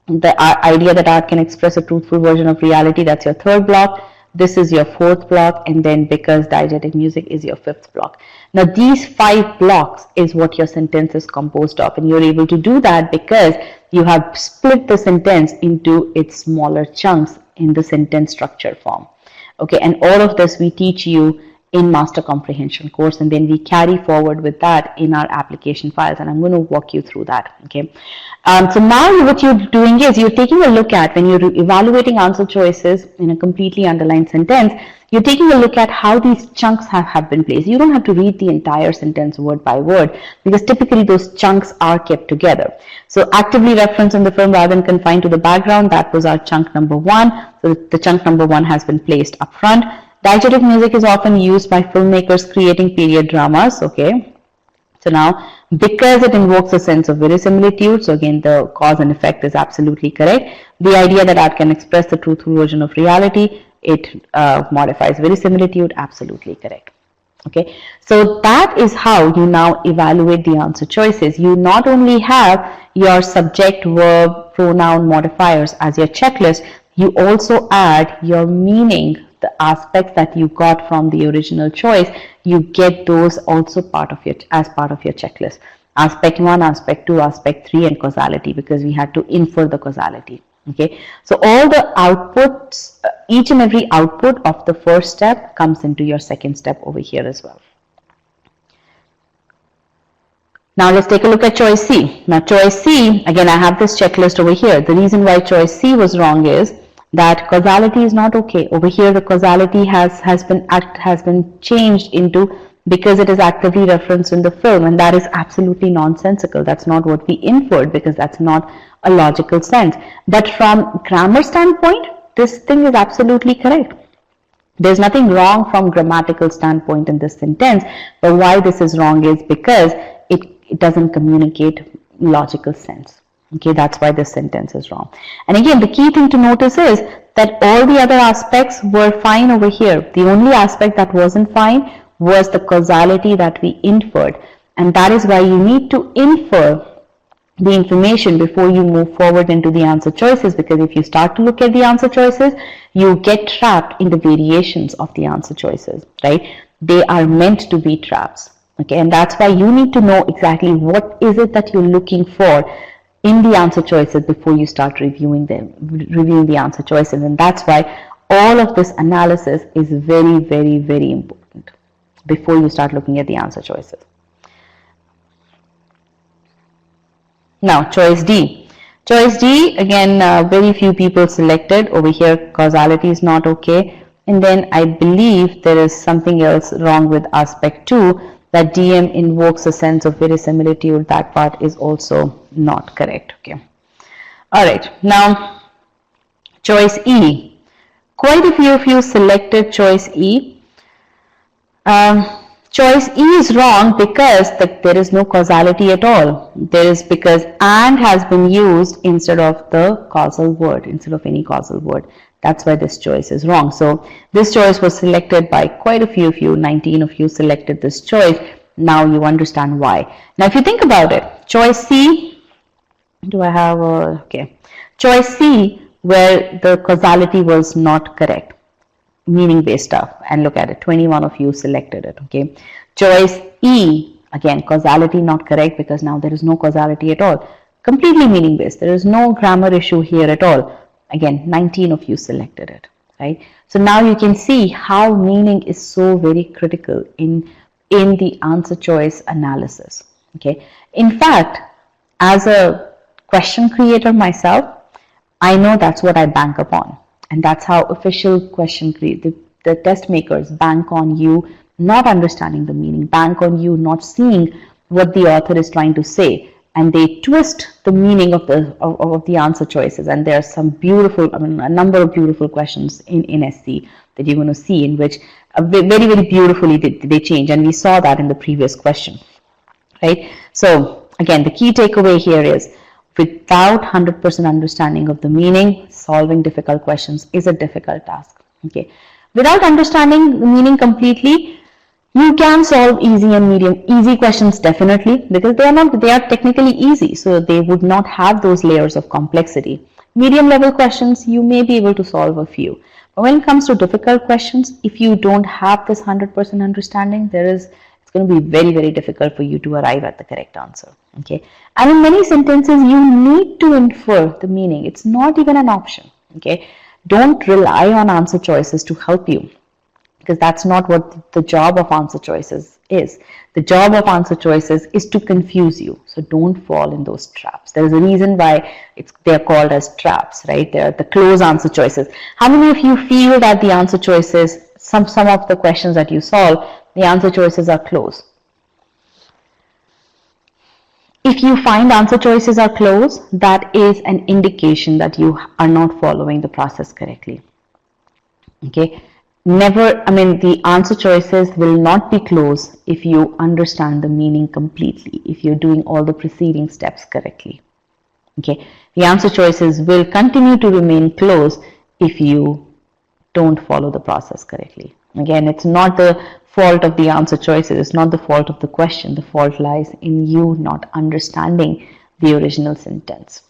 the idea that art can express a truthful version of reality. That's your third block. This is your fourth block, and then because diegetic music is your fifth block. Now these 5 blocks is what your sentence is composed of, and you're able to do that because you have split the sentence into its smaller chunks in the sentence structure form. Okay, and all of this we teach you in Master Comprehension course, and then we carry forward with that in our application files, and I'm going to walk you through that. Okay, so now what you're doing is you're taking a look at, when you're evaluating answer choices in a completely underlined sentence, you're taking a look at how these chunks have been placed. You don't have to read the entire sentence word by word, because typically those chunks are kept together. So actively referenced in the film rather than confined to the background, that was our chunk number 1. So the chunk number 1 has been placed up front. Diegetic music is often used by filmmakers creating period dramas. Okay, so now because it invokes a sense of verisimilitude, so again the cause and effect is absolutely correct. The idea that art can express the truthful version of reality, it modifies verisimilitude, absolutely correct. Okay, so that is how you now evaluate the answer choices. You not only have your subject, verb, pronoun, modifiers as your checklist, you also add your meaning, the aspects that you got from the original choice. You get those also as part of your checklist. Aspect 1, aspect 2, aspect 3, and causality, because we had to infer the causality. Okay, so all the outputs, each and every output of the first step comes into your second step over here as well. Now let's take a look at choice C. Now choice C, again I have this checklist over here. The reason why choice C was wrong is that causality is not okay. Over here the causality has been changed into because it is actively referenced in the film, and that is absolutely nonsensical. That's not what we inferred, because that's not a logical sense. But from grammar standpoint, this thing is absolutely correct. There's nothing wrong from grammatical standpoint in this sentence, but why this is wrong is because it doesn't communicate logical sense. Okay, that's why this sentence is wrong. And again, the key thing to notice is that all the other aspects were fine over here. The only aspect that wasn't fine was the causality that we inferred. And that is why you need to infer the information before you move forward into the answer choices, because if you start to look at the answer choices, you get trapped in the variations of the answer choices, right? They are meant to be traps. Okay, and that's why you need to know exactly what is it that you're looking for in the answer choices before you start reviewing the answer choices. And that's why all of this analysis is very, very, very important before you start looking at the answer choices. Now choice D. Choice D, again, very few people selected. Over here causality is not okay, and then I believe there is something else wrong with aspect 2, that DM invokes a sense of verisimilitude. That part is also not correct. Okay, all right, now choice E. Quite a few of you selected choice E. Choice E is wrong because there is no causality at all. There is, because and has been used instead of the causal word, instead of any causal word. That's why this choice is wrong. So this choice was selected by quite a few of you. 19 of you selected this choice. Now you understand why. Now if you think about it, choice C, do I have a, okay, choice C, where the causality was not correct, meaning based stuff, and look at it, 21 of you selected it. Okay, choice E, again causality not correct, because now there is no causality at all, completely meaning based, there is no grammar issue here at all. Again, 19 of you selected it, right? So now you can see how meaning is so very critical in the answer choice analysis. Okay, in fact, as a question creator myself, I know that's what I bank upon. And that's how official question the test makers bank on you not understanding the meaning, bank on you not seeing what the author is trying to say. and they twist the meaning of the answer choices. And there are some beautiful, a number of beautiful questions in SC that you're going to see, in which very, very beautifully they change. And we saw that in the previous question, right? So again, the key takeaway here is, without 100% understanding of the meaning, solving difficult questions is a difficult task. Okay, without understanding the meaning completely, you can solve easy and medium. Easy questions definitely, because they are technically easy, so they would not have those layers of complexity. Medium level questions, you may be able to solve a few. But when it comes to difficult questions, if you don't have this 100% understanding, it's going to be very, very difficult for you to arrive at the correct answer. Okay, and in many sentences, you need to infer the meaning. It's not even an option. Okay, don't rely on answer choices to help you, because that's not what the job of answer choices is. The job of answer choices is to confuse you. So don't fall in those traps. There is a reason why they're called as traps, right? They're the close answer choices. How many of you feel that the answer choices, some of the questions that you solve, the answer choices are close? If you find answer choices are close, that is an indication that you are not following the process correctly. Okay, the answer choices will not be close if you understand the meaning completely, if you're doing all the preceding steps correctly. Okay, the answer choices will continue to remain close if you don't follow the process correctly. Again, it's not the fault of the answer choices, it's not the fault of the question. The fault lies in you not understanding the original sentence.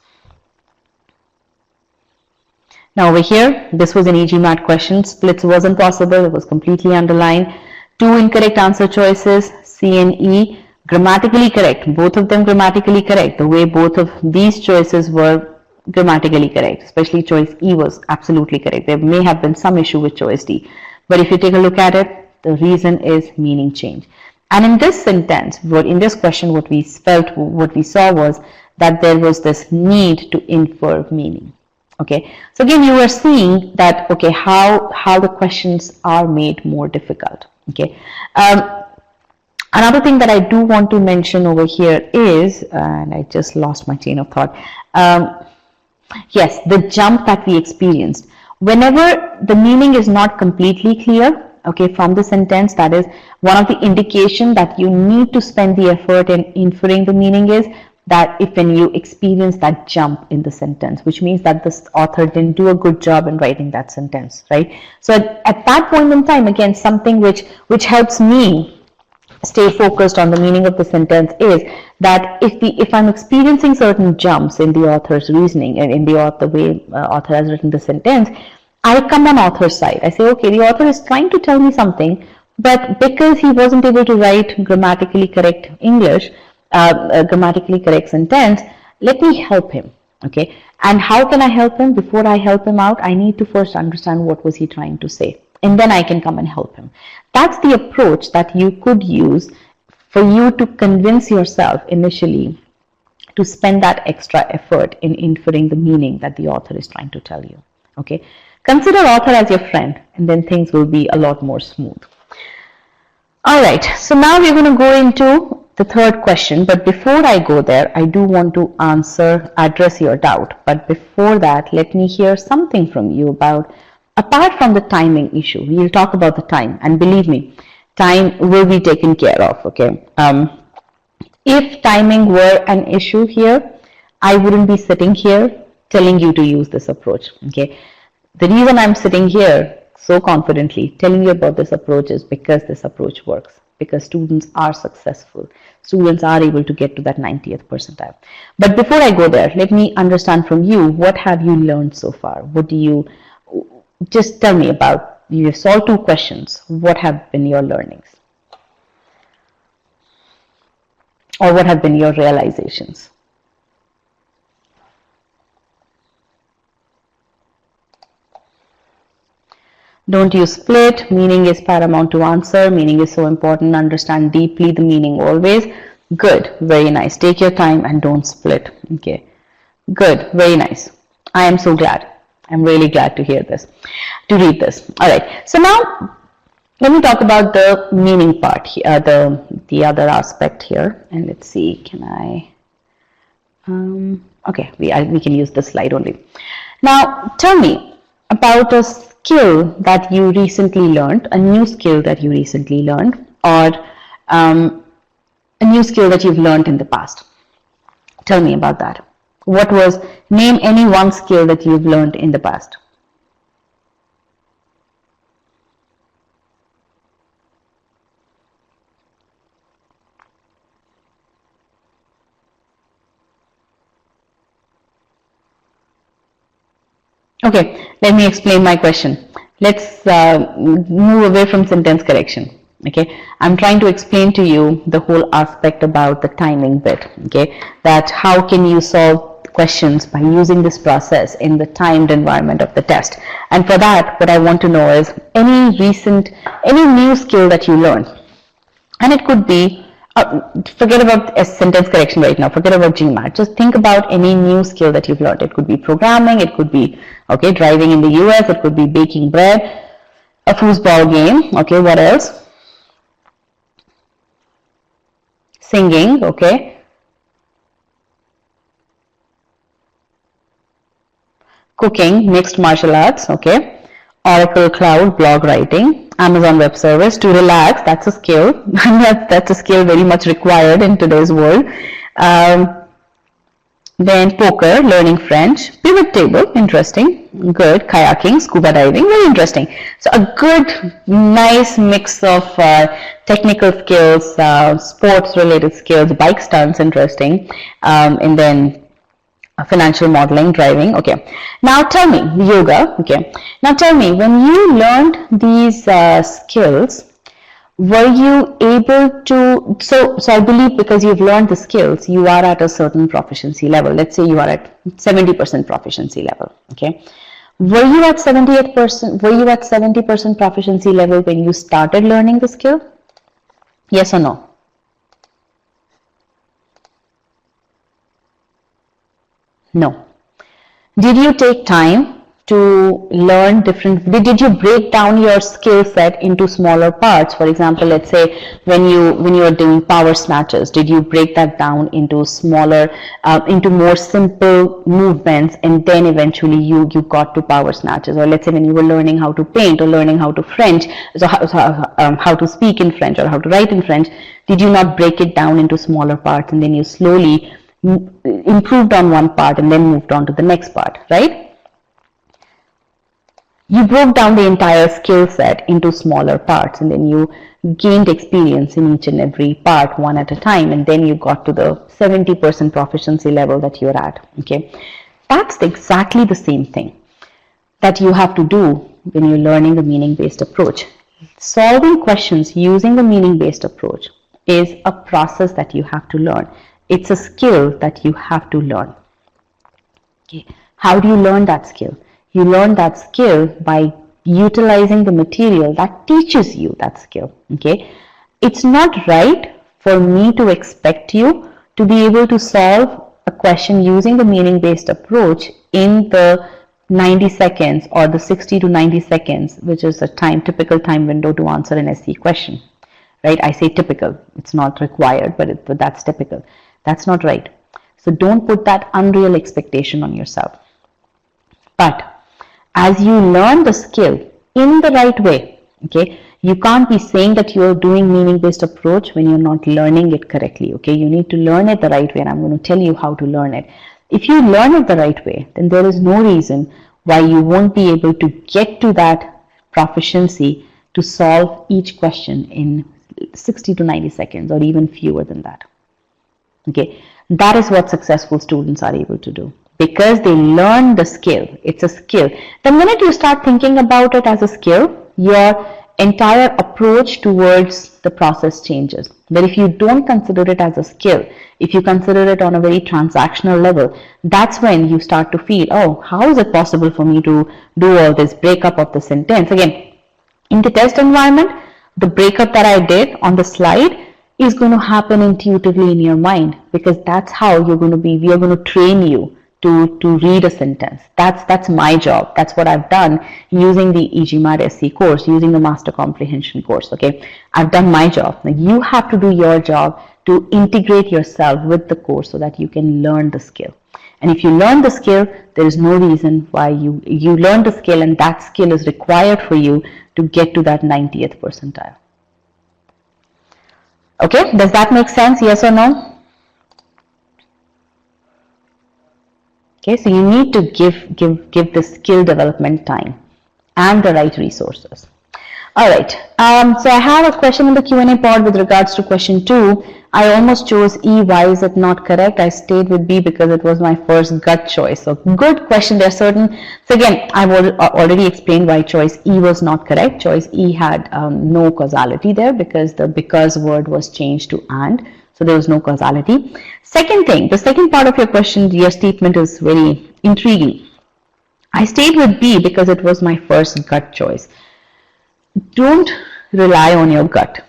Now over here, this was an e-GMAT question. Splits wasn't possible, it was completely underlined. Two incorrect answer choices, C and E, grammatically correct, both of them grammatically correct. The way both of these choices were grammatically correct, especially choice E was absolutely correct. There may have been some issue with choice D, but if you take a look at it, the reason is meaning change. And in this sentence, in this question, what we saw was that there was this need to infer meaning. Okay, so again, you are seeing that, okay, how the questions are made more difficult. Okay, another thing that I do want to mention over here is, and I just lost my chain of thought. Yes, the jump that we experienced. Whenever the meaning is not completely clear, okay, from the sentence, that is one of the indication that you need to spend the effort in inferring the meaning is that when you experience that jump in the sentence, which means that this author didn't do a good job in writing that sentence, right? So at that point in time, again, something which helps me stay focused on the meaning of the sentence is that if I'm experiencing certain jumps in the author's reasoning and in the way author has written the sentence, I come on author's side. I say, okay, the author is trying to tell me something, but because he wasn't able to write grammatically correct English, grammatically correct sentence, let me help him. Okay, and how can I help him? Before I help him out, I need to first understand what was he trying to say, and then I can come and help him. That's the approach that you could use for you to convince yourself initially to spend that extra effort in inferring the meaning that the author is trying to tell you. Okay, consider author as your friend, and then things will be a lot more smooth. All right, so now we're going to go into the third question, but before I go there, I do want to address your doubt. But before that, let me hear something from you about, apart from the timing issue, we'll talk about the time, and believe me, time will be taken care of, okay? If timing were an issue here, I wouldn't be sitting here telling you to use this approach, okay? The reason I'm sitting here so confidently telling you about this approach is because this approach works, because students are successful. Students are able to get to that 90th percentile. But before I go there, let me understand from you, what have you learned so far? What do you, just tell me about, you have solved two questions. What have been your learnings? Or what have been your realizations? Don't use split. Meaning is paramount to answer. Meaning is so important. Understand deeply the meaning always. Good. Very nice. Take your time and don't split. Okay. Good. Very nice. I am so glad. I'm really glad to hear this, to read this. All right. So now let me talk about the meaning part here, the other aspect here. And let's see, can I? Okay, we can use this slide only. Now, tell me about a skill that you recently learned, a new skill that you recently learned, or a new skill that you've learned in the past. Tell me about that. Name any one skill that you've learned in the past. Okay, let me explain my question. Let's move away from sentence correction. Okay, I'm trying to explain to you the whole aspect about the timing bit. Okay, that how can you solve questions by using this process in the timed environment of the test. And for that, what I want to know is any new skill that you learned. And it could be, forget about a sentence correction right now, forget about GMAT, just think about any new skill that you've learned. It could be programming, it could be, okay, driving in the US, it could be baking bread, a foosball game, okay, what else? Singing, okay. Cooking, mixed martial arts, okay. Oracle Cloud, blog writing, Amazon Web Service, to relax, that's a skill. That's a skill very much required in today's world. Then poker, learning French, pivot table, interesting, good, kayaking, scuba diving, very interesting. So a good, nice mix of technical skills, sports related skills, bike stunts, interesting, and then financial modeling, driving. Okay, now tell me, yoga. Okay, now tell me, when you learned these skills, were you able to, so I believe because you've learned the skills, you are at a certain proficiency level. Let's say you are at 70% proficiency level. Okay, were you at 78%, were you at 70% proficiency level when you started learning the skill? Yes or no? No. Did you take time to learn different, did you break down your skill set into smaller parts? For example, let's say when you are doing power snatches, did you break that down into smaller, into more simple movements, and then eventually you got to power snatches? Or let's say when you were learning how to paint or learning how to French, so how to speak in French or how to write in French, did you not break it down into smaller parts and then you slowly improved on one part and then moved on to the next part, right? You broke down the entire skill set into smaller parts and then you gained experience in each and every part one at a time, and then you got to the 70% proficiency level that you're at. Okay, that's exactly the same thing that you have to do when you're learning the meaning-based approach. Solving questions using the meaning-based approach is a process that you have to learn. It's a skill that you have to learn. Okay. How do you learn that skill? You learn that skill by utilizing the material that teaches you that skill. Okay. It's not right for me to expect you to be able to solve a question using the meaning-based approach in the 90 seconds or the 60 to 90 seconds, which is a typical time window to answer an SE question. Right? I say typical. It's not required, but that's typical. That's not right. So don't put that unreal expectation on yourself. But as you learn the skill in the right way, okay, you can't be saying that you're doing meaning-based approach when you're not learning it correctly. Okay, you need to learn it the right way, and I'm going to tell you how to learn it. If you learn it the right way, then there is no reason why you won't be able to get to that proficiency to solve each question in 60 to 90 seconds or even fewer than that. Okay, that is what successful students are able to do because they learn the skill. It's a skill. The minute you start thinking about it as a skill, your entire approach towards the process changes. But if you don't consider it as a skill, if you consider it on a very transactional level, that's when you start to feel, oh, how is it possible for me to do all this breakup of the sentence? Again, in the test environment, the breakup that I did on the slide is going to happen intuitively in your mind because that's how we are going to train you to read a sentence. That's my job. That's what I've done using the e-GMAT SC course, using the Master Comprehension course. Okay, I've done my job. Now you have to do your job to integrate yourself with the course so that you can learn the skill. And if you learn the skill, there is no reason why you learn the skill, and that skill is required for you to get to that 90th percentile. Okay, does that make sense? Yes or no? Okay, so you need to give the skill development time and the right resources. All right, so I have a question in the Q&A pod with regards to question 2. I almost chose E. Why is it not correct? I stayed with B because it was my first gut choice. So good question. There are certain. So again, I've already explained why choice E was not correct. Choice E had no causality there because the because word was changed to and. So there was no causality. Second thing, the second part of your question, your statement is very intriguing. I stayed with B because it was my first gut choice. Don't rely on your gut.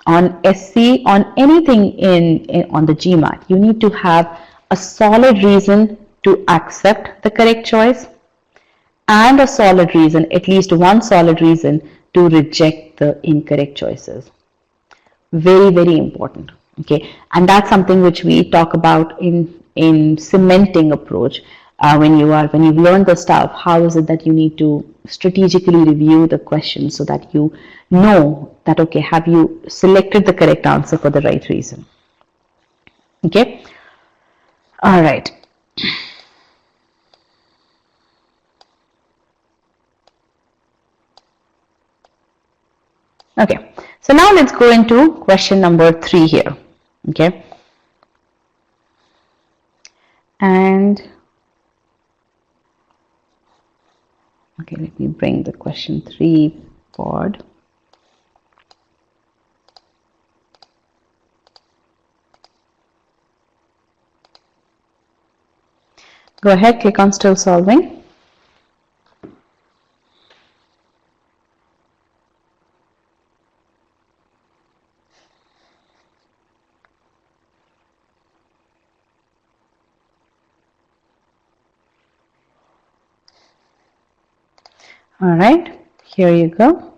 On SC, on anything on the GMAT, you need to have a solid reason to accept the correct choice and a solid reason, at least one solid reason, to reject the incorrect choices. Very, very important. Okay, and that's something which we talk about in cementing approach. When you've learned the stuff, how is it that you need to strategically review the question so that you know that, okay, have you selected the correct answer for the right reason? Okay, all right. Okay, so now let's go into question number 3 here. Okay, and okay, let me bring the question 3 pod. Go ahead, click on still solving. All right, here you go.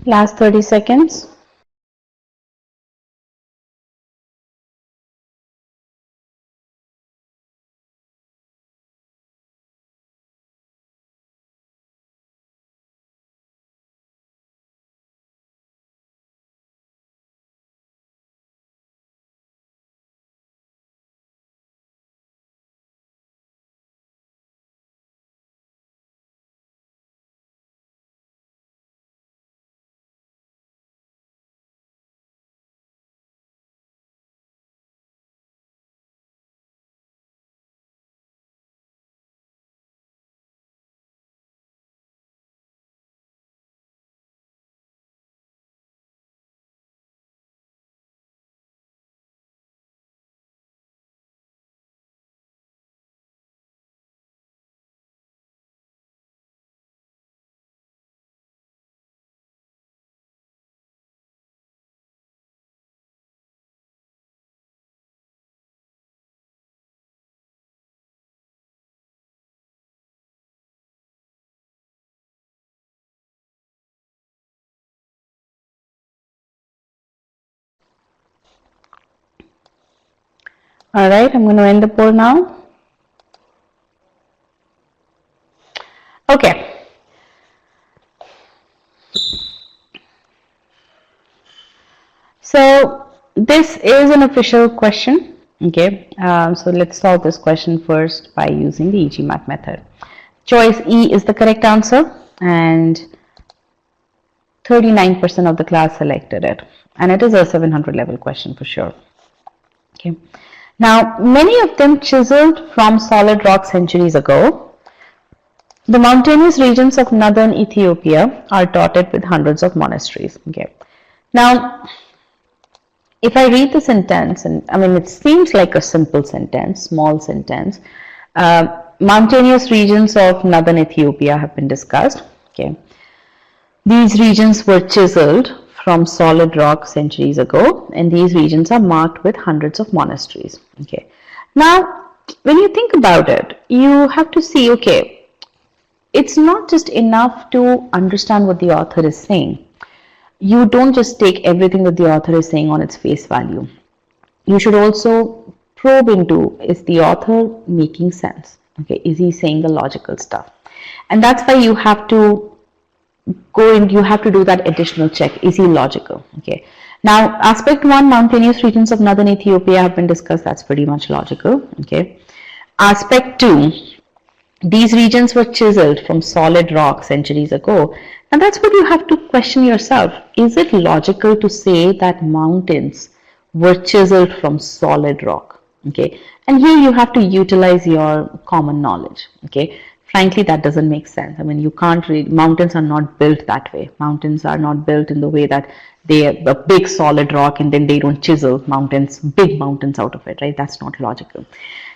Last 30 seconds. All right, I'm going to end the poll now. Okay. So this is an official question. Okay, so let's solve this question first by using the e-GMAT method. Choice E is the correct answer, and 39% of the class selected it, and it is a 700 level question for sure. Okay. Now, many of them chiseled from solid rock centuries ago. The mountainous regions of northern Ethiopia are dotted with hundreds of monasteries. Okay. Now, if I read the sentence, and I mean, it seems like a simple sentence, small sentence. Mountainous regions of northern Ethiopia have been discussed. Okay. These regions were chiseled from solid rock centuries ago, and these regions are marked with hundreds of monasteries. Okay. Now, when you think about it, you have to see, okay, it's not just enough to understand what the author is saying. You don't just take everything that the author is saying on its face value. You should also probe into, is the author making sense? Okay, is he saying the logical stuff? And that's why you have to go in, you have to do that additional check. Is he logical? Okay. Now, aspect 1, mountainous regions of northern Ethiopia have been discussed. That's pretty much logical. Okay. Aspect 2, these regions were chiseled from solid rock centuries ago. And that's what you have to question yourself. Is it logical to say that mountains were chiseled from solid rock? Okay. And here you have to utilize your common knowledge. Okay. Frankly, that doesn't make sense. I mean, you can't read, mountains are not built that way. Mountains are not built in the way that they are a big solid rock and then they don't chisel mountains, big mountains out of it, right? That's not logical.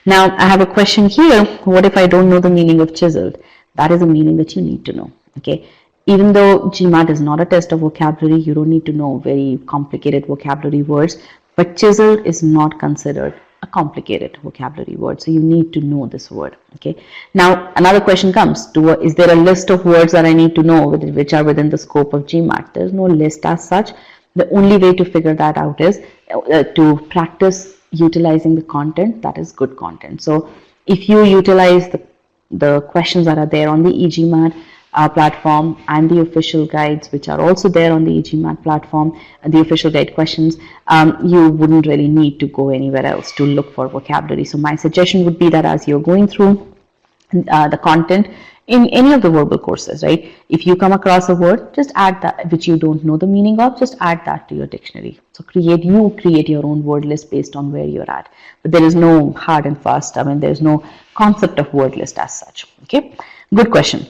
Now, I have a question here. What if I don't know the meaning of chiseled? That is a meaning that you need to know, okay? Even though GMAT is not a test of vocabulary, you don't need to know very complicated vocabulary words, but chiseled is not considered a complicated vocabulary word, so you need to know this word. Okay. Now another question comes: is there a list of words that I need to know which are within the scope of GMAT? There is no list as such. The only way to figure that out is to practice utilizing the content that is good content. So if you utilize the questions that are there on the e-GMAT platform and the official guides, which are also there on the e-GMAT platform, and the official guide questions, you wouldn't really need to go anywhere else to look for vocabulary. So my suggestion would be that as you're going through the content in any of the verbal courses, right, if you come across a word, just add that which you don't know the meaning of, just add that to your dictionary. So create your own word list based on where you're at. But there is no hard and fast, I mean, there's no concept of word list as such. Okay, good question.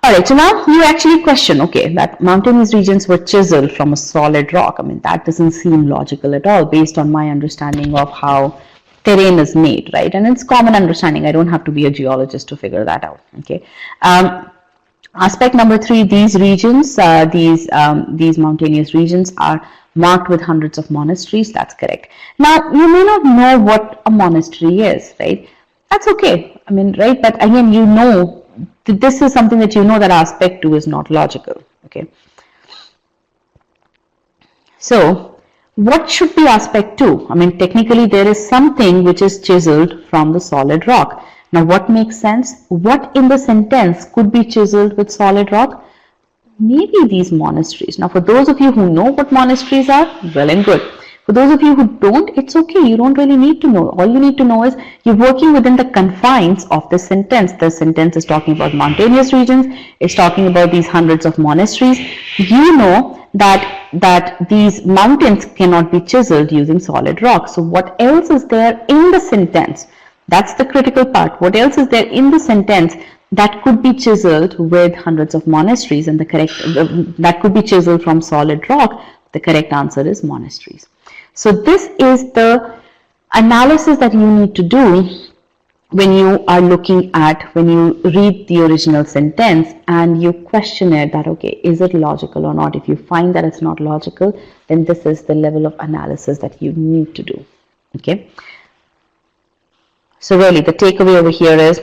All right, so now you actually question, okay, that mountainous regions were chiseled from a solid rock. I mean, that doesn't seem logical at all based on my understanding of how terrain is made, right? And it's common understanding. I don't have to be a geologist to figure that out, okay? Aspect number 3, these regions, these mountainous regions are marked with hundreds of monasteries. That's correct. Now, you may not know what a monastery is, right? That's okay. I mean, right? But again, you know, this is something that you know that aspect 2 is not logical, okay? So, what should be aspect 2? I mean, technically there is something which is chiseled from the solid rock. Now, what makes sense? What in the sentence could be chiseled with solid rock? Maybe these monasteries. Now, for those of you who know what monasteries are, well and good. For those of you who don't, it's okay. You don't really need to know. All you need to know is you're working within the confines of the sentence. The sentence is talking about mountainous regions. It's talking about these hundreds of monasteries. You know that these mountains cannot be chiseled using solid rock. So what else is there in the sentence? That's the critical part. What else is there in the sentence that could be chiseled with hundreds of monasteries? And that could be chiseled from solid rock. The correct answer is monasteries. So this is the analysis that you need to do when you are looking at, when you read the original sentence and you question it that, okay, is it logical or not? If you find that it's not logical, then this is the level of analysis that you need to do, okay? So really the takeaway over here is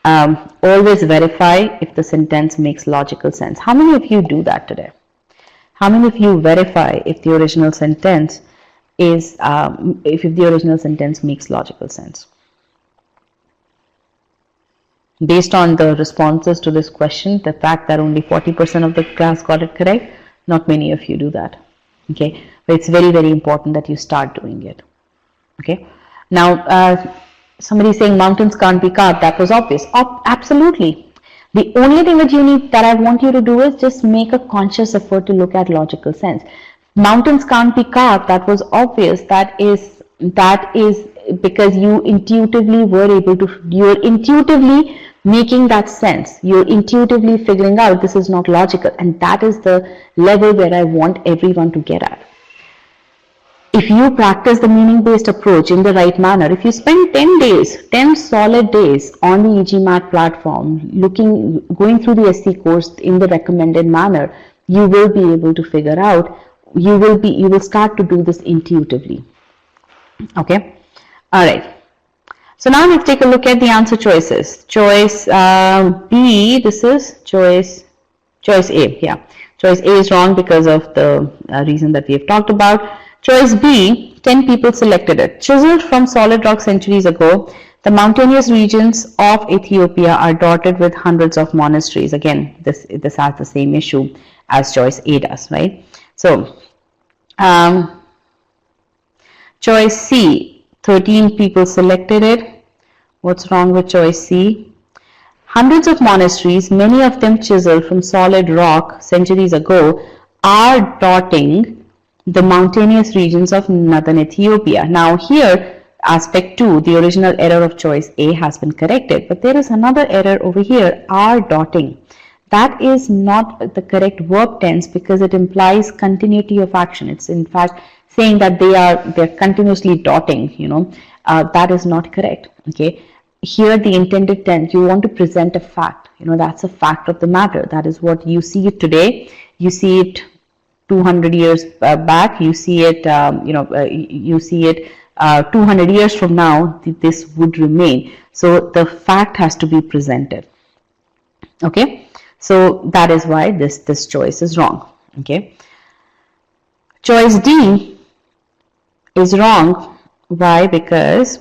always verify if the sentence makes logical sense. How many of you do that today? How many of you verify if the original sentence is if the original sentence makes logical sense. Based on the responses to this question, the fact that only 40% of the class got it correct, not many of you do that. Okay, but it's very, very important that you start doing it. Okay, now somebody is saying mountains can't be carved. That was obvious. Absolutely. The only thing that I want you to do is just make a conscious effort to look at logical sense. Mountains can't be carved. That was obvious. That is because you intuitively were able to. You're intuitively making that sense. You're intuitively figuring out this is not logical, and that is the level where I want everyone to get at. If you practice the meaning-based approach in the right manner, if you spend 10 solid days on the e-GMAT platform, going through the SC course in the recommended manner, you will be able to figure out, you will start to do this intuitively. Okay, all right. So now let's take a look at the answer choices. Choice B, this is choice A, yeah. Choice A is wrong because of the reason that we have talked about. Choice B, 10 people selected it. Chiseled from solid rock centuries ago, the mountainous regions of Ethiopia are dotted with hundreds of monasteries. Again, this has the same issue as choice A does, right? So, choice C, 13 people selected it. What's wrong with choice C? Hundreds of monasteries, many of them chiseled from solid rock centuries ago, are dotting the mountainous regions of northern Ethiopia. Now here, aspect 2, the original error of choice A has been corrected, but there is another error over here, are dotting. That is not the correct verb tense because it implies continuity of action. It's in fact saying that they're continuously dotting, that is not correct. Okay, here the intended tense, you want to present a fact, that's a fact of the matter. That is what you see it today, you see it 200 years back, you see it, you see it 200 years from now, this would remain. So the fact has to be presented. Okay, so that is why this choice is wrong. Okay, choice D is wrong. Why? Because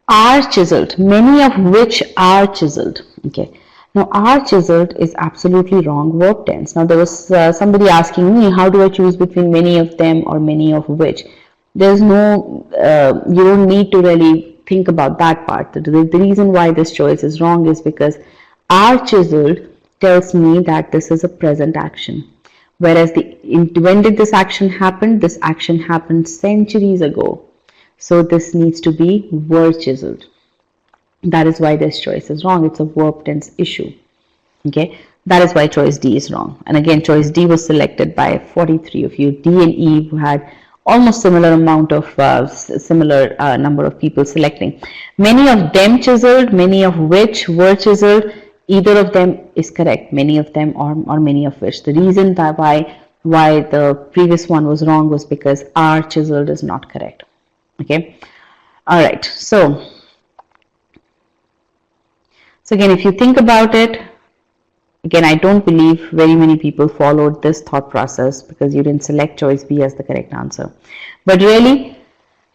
are chiseled, many of which are chiseled. Okay. Now, are chiseled is absolutely wrong verb tense. Now, there was somebody asking me, how do I choose between many of them or many of which? There's no, you don't need to really think about that part. The reason why this choice is wrong is because are chiseled tells me that this is a present action. Whereas when did this action happen? This action happened centuries ago. So this needs to be were chiseled. That is why this choice is wrong. It's a verb tense issue. Okay, that is why choice D is wrong. And again, choice D was selected by 43 of you. D and E who had almost similar amount of similar number of people selecting. Many of them chiseled, many of which were chiseled. Either of them is correct. Many of them or many of which. The reason that why the previous one was wrong was because are chiseled is not correct. Okay, all right. So again, if you think about it, again, I don't believe very many people followed this thought process because you didn't select choice B as the correct answer. But really,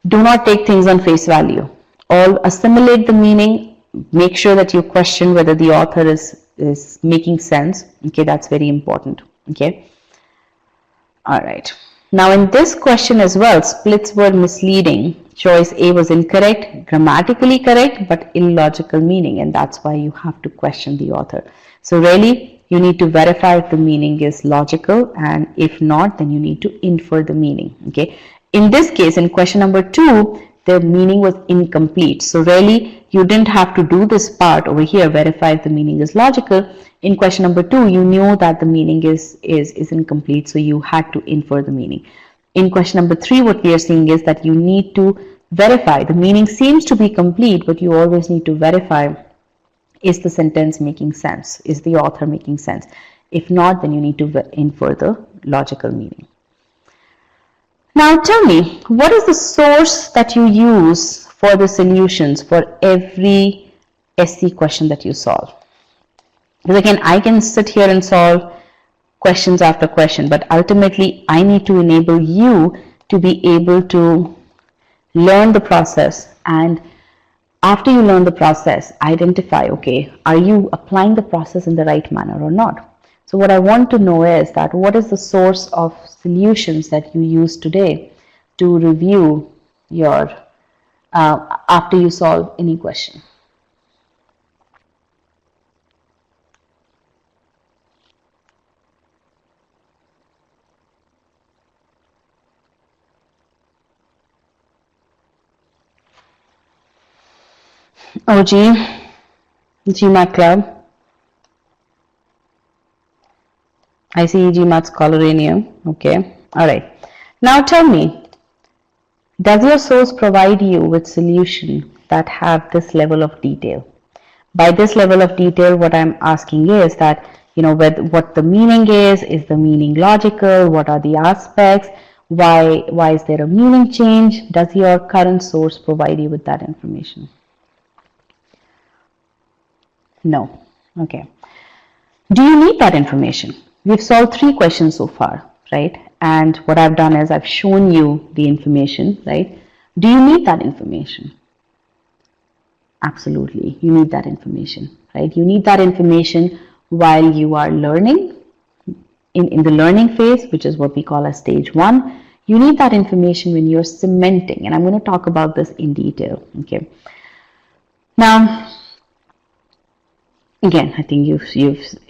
do not take things on face value. All assimilate the meaning. Make sure that you question whether the author is making sense. Okay, that's very important. Okay. All right. Now, in this question as well, splits were misleading. Choice A was incorrect, grammatically correct, but illogical meaning, and that's why you have to question the author. So really, you need to verify if the meaning is logical, and if not, then you need to infer the meaning. Okay. In this case, in question number 2, the meaning was incomplete. So really, you didn't have to do this part over here, verify if the meaning is logical. In question number 2, you knew that the meaning is incomplete, so you had to infer the meaning. In question number 3, what we are seeing is that you need to verify. The meaning seems to be complete, but you always need to verify, is the sentence making sense? Is the author making sense? If not, then you need to infer the logical meaning. Now tell me, what is the source that you use for the solutions for every SC question that you solve? Because again, I can sit here and solve questions after question, but ultimately I need to enable you to be able to learn the process, and after you learn the process, identify, okay, are you applying the process in the right manner or not? So what I want to know is that what is the source of solutions that you use today to review your after you solve any question. OG, GMAT Club. I see GMAT Scholaranium. Okay. All right. Now tell me, does your source provide you with solutions that have this level of detail? By this level of detail, what I'm asking is that, what the meaning is the meaning logical? What are the aspects? Why is there a meaning change? Does your current source provide you with that information? No. Okay. Do you need that information? We've solved 3 questions so far, right? And what I've done is I've shown you the information, right? Do you need that information? Absolutely. You need that information, right? You need that information while you are learning, in the learning phase, which is what we call as stage 1. You need that information when you're cementing, and I'm going to talk about this in detail, okay? Now, again, I think you've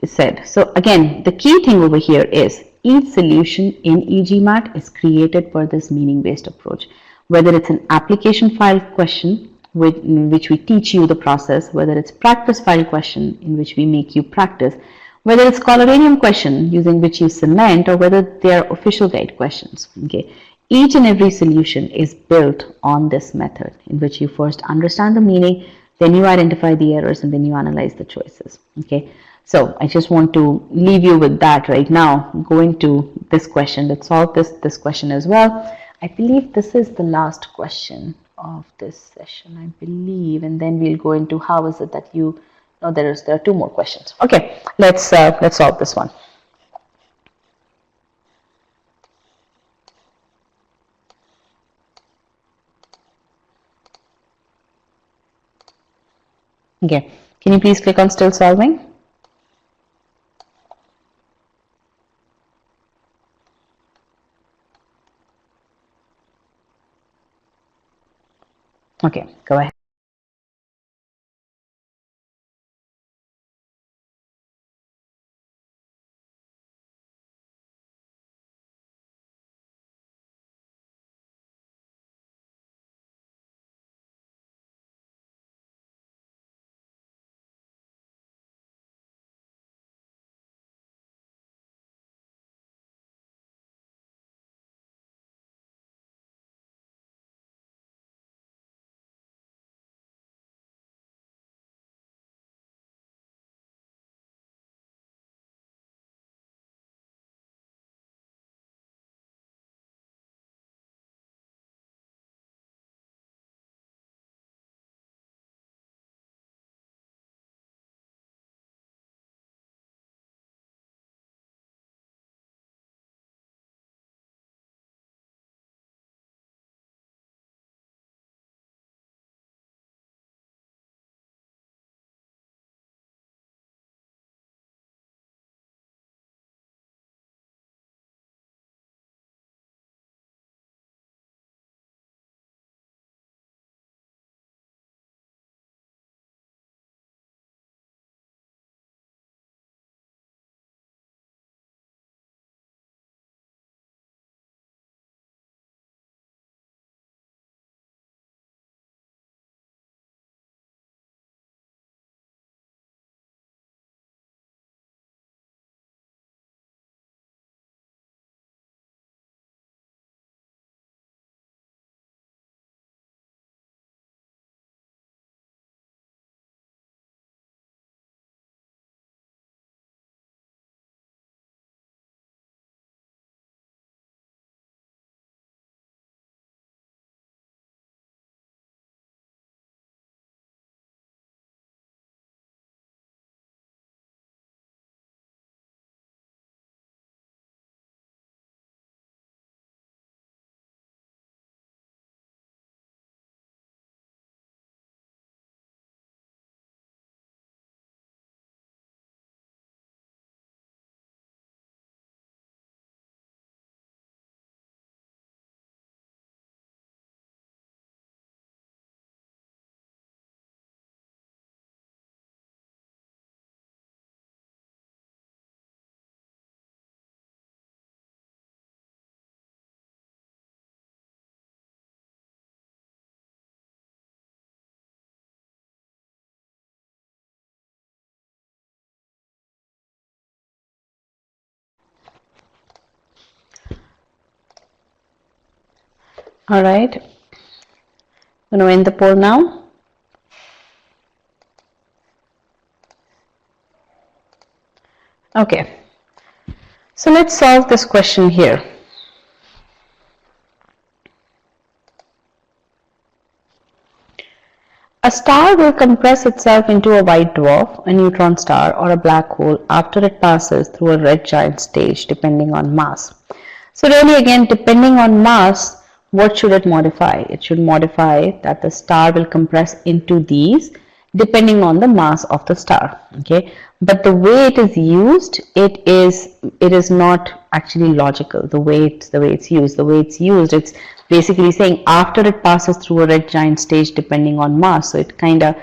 said. So again, the key thing over here is each solution in e-GMAT is created per this meaning-based approach. Whether it's an application file question, in which we teach you the process, whether it's practice file question in which we make you practice, whether it's Scholaranium question using which you cement, or whether they are official guide questions. Okay, each and every solution is built on this method in which you first understand the meaning, then you identify the errors, and then you analyze the choices. Okay, so I just want to leave you with that right now. Going to this question, let's solve this question as well. I believe this is the last question of this session, I believe, and then we'll go into how is it that you know there are 2 more questions. Okay, let's solve this one. Okay, can you please click on still solving? Okay, go ahead. All right. I'm going to end the poll now. Okay. So let's solve this question here. A star will compress itself into a white dwarf, a neutron star, or a black hole after it passes through a red giant stage, depending on mass. So really again, depending on mass, what should it modify? It should modify that the star will compress into these depending on the mass of the star. Okay, but the way it is used, it is not actually logical. The way it's used, it's basically saying after it passes through a red giant stage depending on mass. So it kind of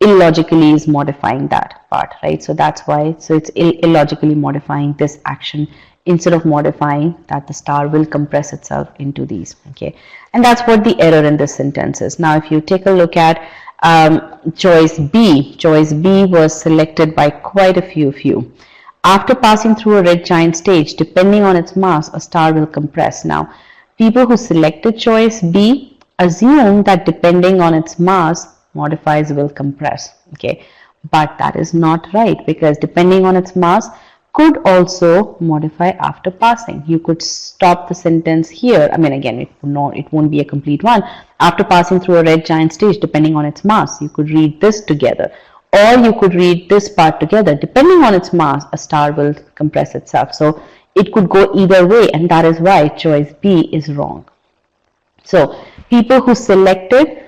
illogically is modifying that part, right? So that's why, so it's illogically modifying this action instead of modifying that the star will compress itself into these. Okay, and that's what the error in this sentence is. Now if you take a look at choice B was selected by quite a few of you. After passing through a red giant stage, depending on its mass, a star will compress. Now, people who selected choice B assume that depending on its mass, modifiers will compress. Okay, but that is not right, because depending on its mass could also modify after passing. You could stop the sentence here. I mean, again, it won't be a complete one. After passing through a red giant stage, depending on its mass, you could read this together, or you could read this part together. Depending on its mass, a star will compress itself. So it could go either way, and that is why choice B is wrong. So people who selected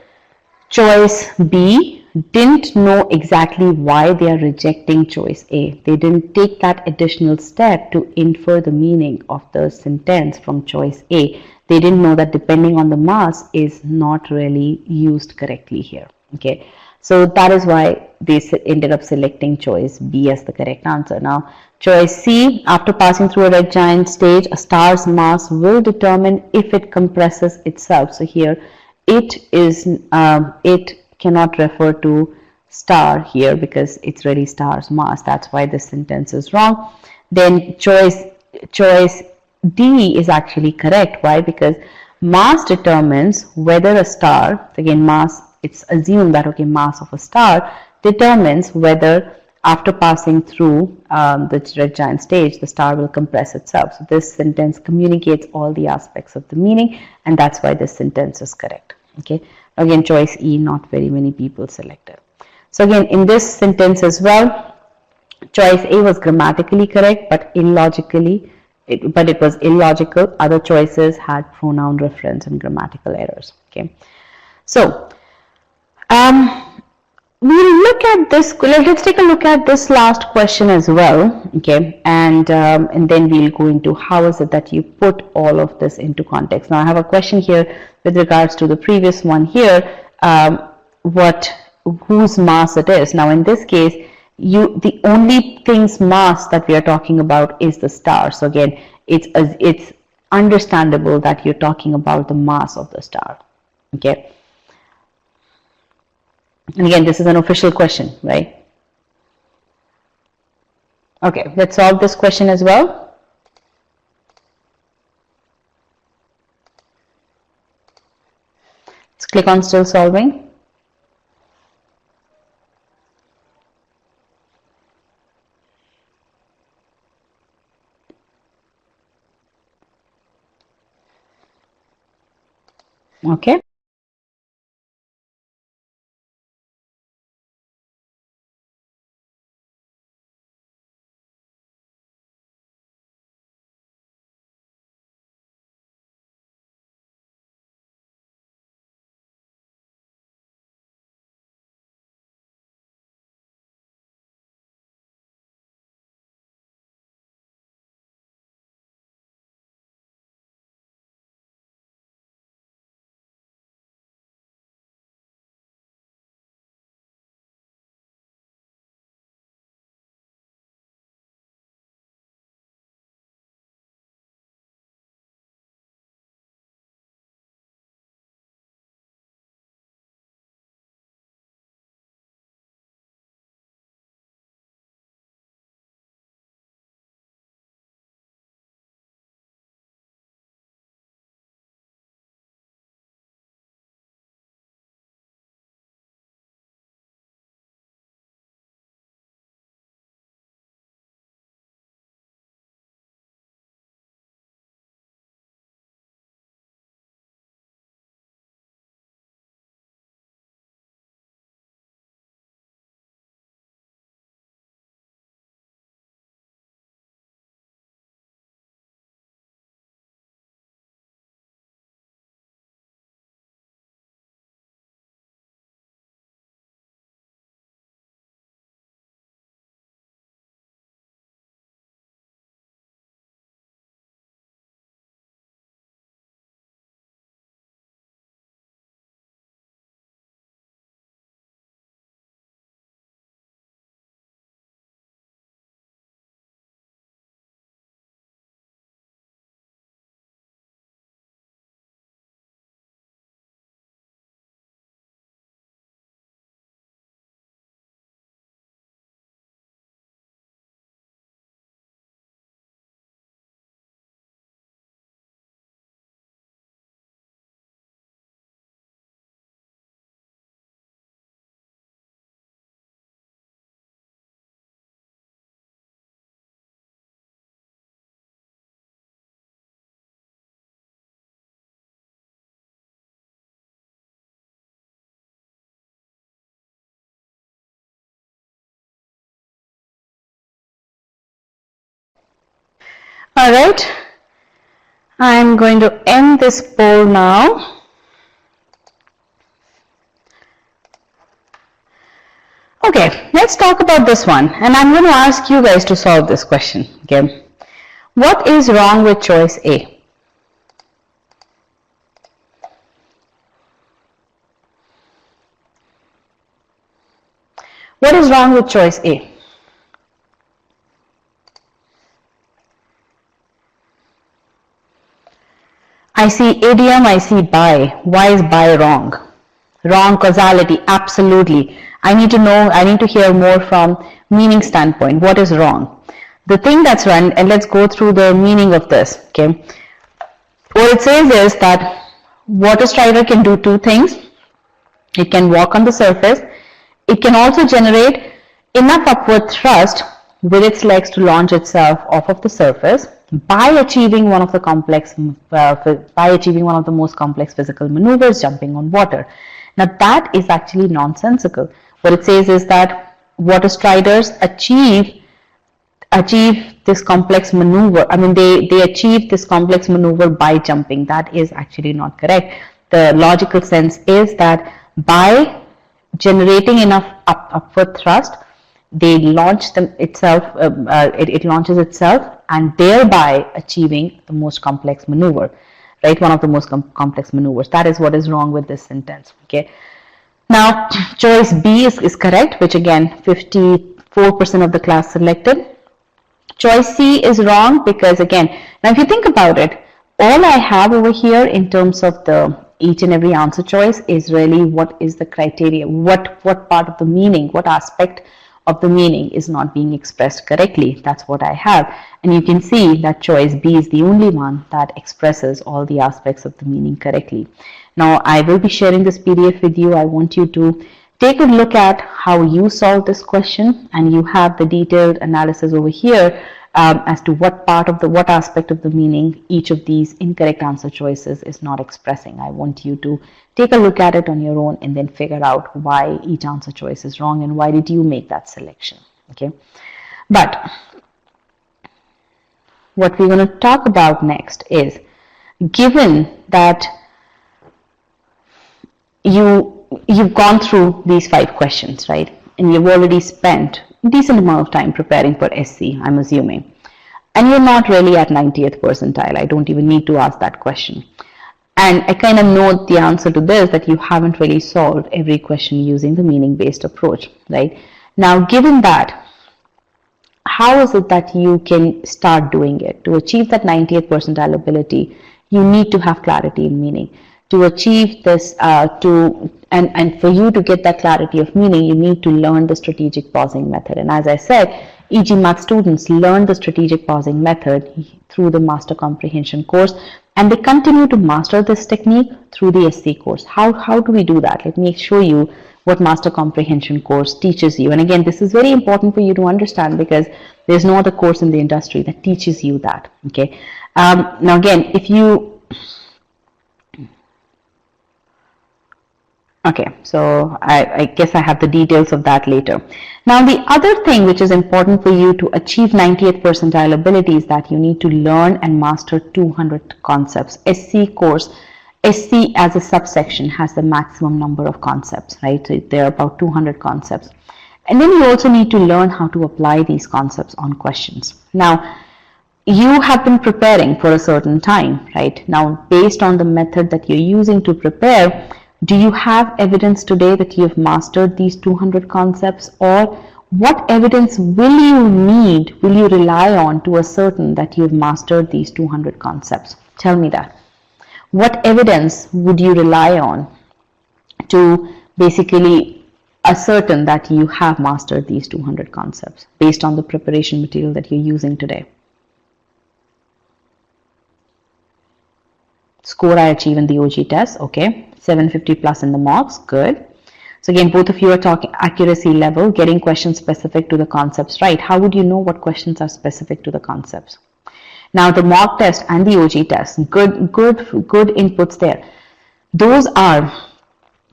choice B didn't know exactly why they are rejecting choice A. They didn't take that additional step to infer the meaning of the sentence from choice A. They didn't know that depending on the mass is not really used correctly here. Okay, so that is why they ended up selecting choice B as the correct answer. Now, choice C, after passing through a red giant stage, a star's mass will determine if it compresses itself. So here, it cannot refer to star here because it's really star's mass. That's why this sentence is wrong. Then choice D is actually correct. Why? Because mass determines whether a star, again mass, it's assumed that okay, mass of a star determines whether after passing through the red giant stage, the star will compress itself. So this sentence communicates all the aspects of the meaning, and that's why this sentence is correct. Okay, again choice E, not very many people selected. So again in this sentence as well, choice A was grammatically correct, but it was illogical. Other choices had pronoun reference and grammatical errors. Okay, so we'll look at this. Let's take a look at this last question as well. Okay, and then we'll go into how is it that you put all of this into context. Now I have a question here with regards to the previous one here. Whose mass it is. Now in this case, the only thing's mass that we are talking about is the star. So again, it's understandable that you're talking about the mass of the star. Okay. And again, this is an official question, right? Okay, let's solve this question as well. Let's click on still solving. Okay. All right. I'm going to end this poll now. Okay, let's talk about this one. And I'm going to ask you guys to solve this question. Okay. What is wrong with choice A? What is wrong with choice A? I see idiom, I see by. Why is by wrong? Wrong causality, absolutely. I need to know, I need to hear more from meaning standpoint. What is wrong? The thing that's wrong, and let's go through the meaning of this, okay? What it says is that water strider can do two things. It can walk on the surface. It can also generate enough upward thrust with its legs to launch itself off of the surface by achieving one of the most complex physical maneuvers, jumping on water. Now that is actually nonsensical. What it says is that water striders achieve this complex maneuver. I mean, they achieve this complex maneuver by jumping. That is actually not correct. The logical sense is that by generating enough upward thrust, they launch itself. It launches itself, and thereby achieving the most complex maneuver, right? One of the most complex maneuvers. That is what is wrong with this sentence. Okay. Now, choice B is correct, which again 54% of the class selected. Choice C is wrong because again, now if you think about it, all I have over here in terms of the each and every answer choice is really what is the criteria, what part of the meaning, what aspect of the meaning is not being expressed correctly. That's what I have. And you can see that choice B is the only one that expresses all the aspects of the meaning correctly. Now, I will be sharing this PDF with you. I want you to take a look at how you solve this question, and you have the detailed analysis over here as to what aspect of the meaning each of these incorrect answer choices is not expressing. I want you to take a look at it on your own and then figure out why each answer choice is wrong and why did you make that selection. Okay, but what we're going to talk about next is, given that you've gone through these 5 questions, right? And you've already spent a decent amount of time preparing for SC, I'm assuming. And you're not really at 90th percentile. I don't even need to ask that question. And I kind of know the answer to this, that you haven't really solved every question using the meaning-based approach, right? Now, given that, how is it that you can start doing it? To achieve that 90th percentile ability, you need to have clarity in meaning. To achieve this, and for you to get that clarity of meaning, you need to learn the strategic pausing method. And as I said, e-GMAT students learn the strategic pausing method through the Master Comprehension course, and they continue to master this technique through the SC course. How do we do that? Let me show you what Master Comprehension course teaches you. And again, this is very important for you to understand because there's no other course in the industry that teaches you that. Okay. Now again, if you Okay, so I guess I have the details of that later. Now, the other thing which is important for you to achieve 90th percentile ability is that you need to learn and master 200 concepts. SC course, SC as a subsection has the maximum number of concepts, right? So there are about 200 concepts. And then you also need to learn how to apply these concepts on questions. Now, you have been preparing for a certain time, right? Now, based on the method that you're using to prepare, do you have evidence today that you have mastered these 200 concepts, or what evidence will you rely on to ascertain that you've mastered these 200 concepts? Tell me that. What evidence would you rely on to basically ascertain that you have mastered these 200 concepts based on the preparation material that you're using today? Score I achieve in the OG test, okay. 750 plus in the mocks, good. So again, both of you are talking accuracy level, getting questions specific to the concepts right. How would you know what questions are specific to the concepts? Now the mock test and the OG test, good inputs there. Those are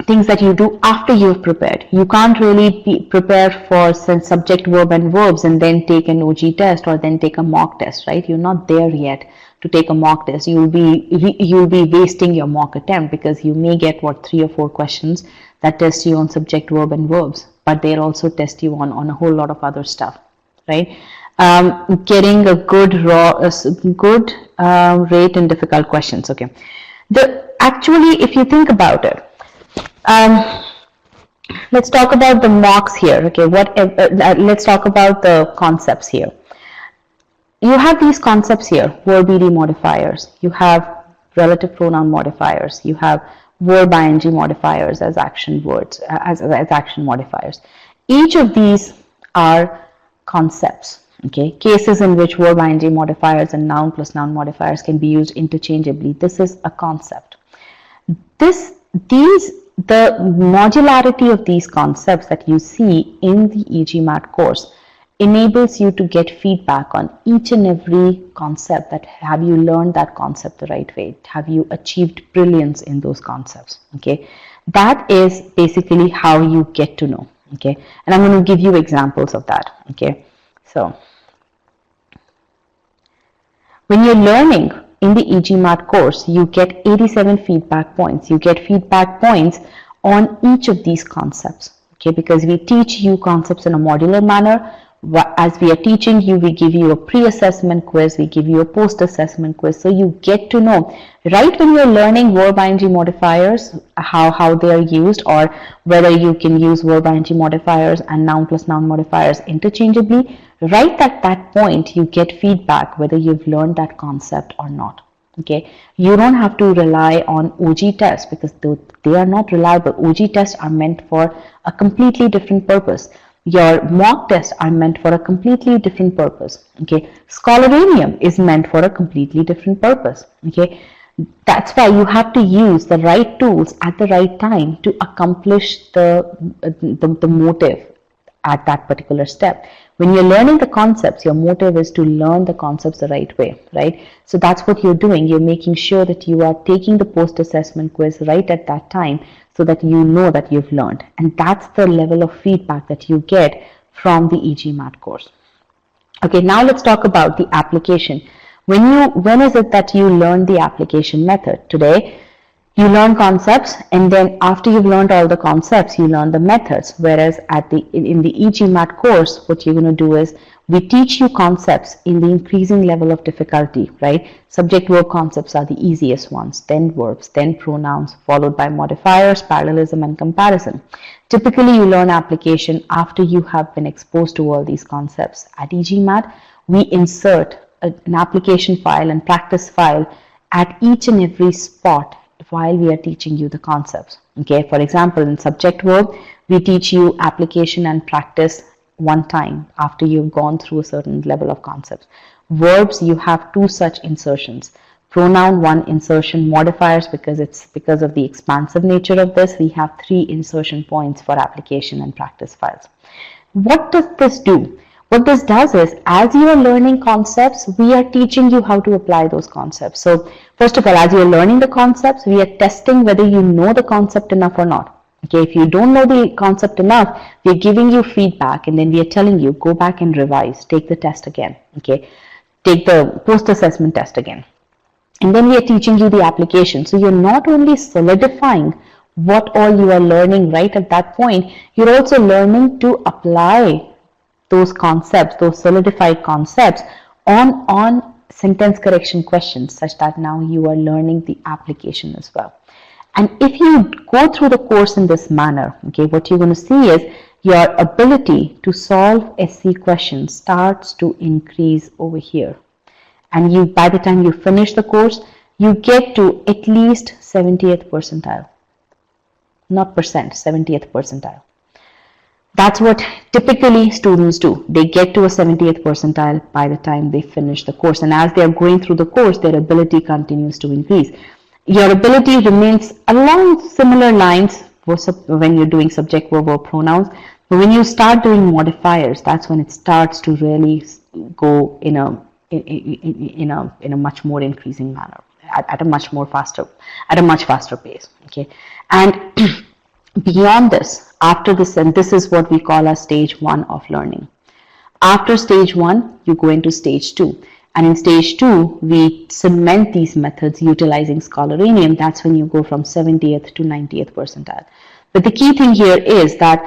things that you do after you've prepared. You can't really prepare for subject, verb and verbs and then take an OG test or then take a mock test, right? You're not there yet to take a mock test. You'll be wasting your mock attempt, because you may get 3 or 4 questions that test you on subject, verb and verbs, but they'll also test you on a whole lot of other stuff, right? Getting a good rate in difficult questions. Okay, actually, if you think about it, let's talk about the mocks here. Okay, let's talk about the concepts here. You have these concepts here: verb ed modifiers, you have relative pronoun modifiers, you have verb ing modifiers as action words, as action modifiers. Each of these are concepts. Okay, cases in which verb ing modifiers and noun plus noun modifiers can be used interchangeably. This is a concept. The modularity of these concepts that you see in the e-GMAT course enables you to get feedback on each and every concept. That have you learned that concept the right way? Have you achieved brilliance in those concepts? Okay, that is basically how you get to know. Okay, and I'm going to give you examples of that. Okay, so when you're learning in the e-GMAT course, you get 87 feedback points. You get feedback points on each of these concepts. Okay, because we teach you concepts in a modular manner. As we are teaching you, we give you a pre-assessment quiz, we give you a post-assessment quiz, so you get to know right when you're learning verb ing modifiers, how they are used, or whether you can use verb ing modifiers and noun plus noun modifiers interchangeably. Right at that point, you get feedback whether you've learned that concept or not. Okay, you don't have to rely on OG tests, because they are not reliable. OG tests are meant for a completely different purpose. Your mock tests are meant for a completely different purpose. Okay, Scholaranium is meant for a completely different purpose. Okay, that's why you have to use the right tools at the right time to accomplish the motive at that particular step. When you're learning the concepts, your motive is to learn the concepts the right way, right? So that's what you're doing. You're making sure that you are taking the post-assessment quiz right at that time, so that you know that you've learned. And that's the level of feedback that you get from the e-GMAT course. Okay, now let's talk about the application. When is it that you learn the application method? Today, you learn concepts, and then after you've learned all the concepts, you learn the methods. Whereas in the e-GMAT course, what you're going to do is, we teach you concepts in the increasing level of difficulty, right? Subject verb concepts are the easiest ones, then verbs, then pronouns, followed by modifiers, parallelism, and comparison. Typically, you learn application after you have been exposed to all these concepts. At e-GMAT, we insert an application file and practice file at each and every spot while we are teaching you the concepts. Okay, for example, in subject verb, we teach you application and practice one time after you've gone through a certain level of concepts. Verbs, you have 2 such insertions. Pronoun, 1 insertion. Modifiers, because of the expansive nature of this, we have 3 insertion points for application and practice files. What does this do? What this does is, as you are learning concepts, we are teaching you how to apply those concepts. So first of all, as you are learning the concepts, we are testing whether you know the concept enough or not. Okay, if you don't know the concept enough, we are giving you feedback, and then we are telling you, go back and revise, take the test again. Okay, take the post-assessment test again. And then we are teaching you the application. So you're not only solidifying what all you are learning right at that point, you're also learning to apply those concepts, those solidified concepts on sentence correction questions, such that now you are learning the application as well. And if you go through the course in this manner, okay, what you're going to see is your ability to solve SC questions starts to increase over here. And by the time you finish the course, you get to at least 70th percentile. Not percent, 70th percentile. That's what typically students do. They get to a 70th percentile by the time they finish the course. And as they are going through the course, their ability continues to increase. Your ability remains along similar lines when you're doing subject, verb, or pronouns. But when you start doing modifiers, that's when it starts to really go in a much more increasing manner, at a much faster pace. Okay, and Beyond this, after this, and this is what we call as stage 1 of learning. After stage 1, you go into stage 2. And in stage 2, we cement these methods utilizing Scholarinium. That's when you go from 70th to 90th percentile. But the key thing here is that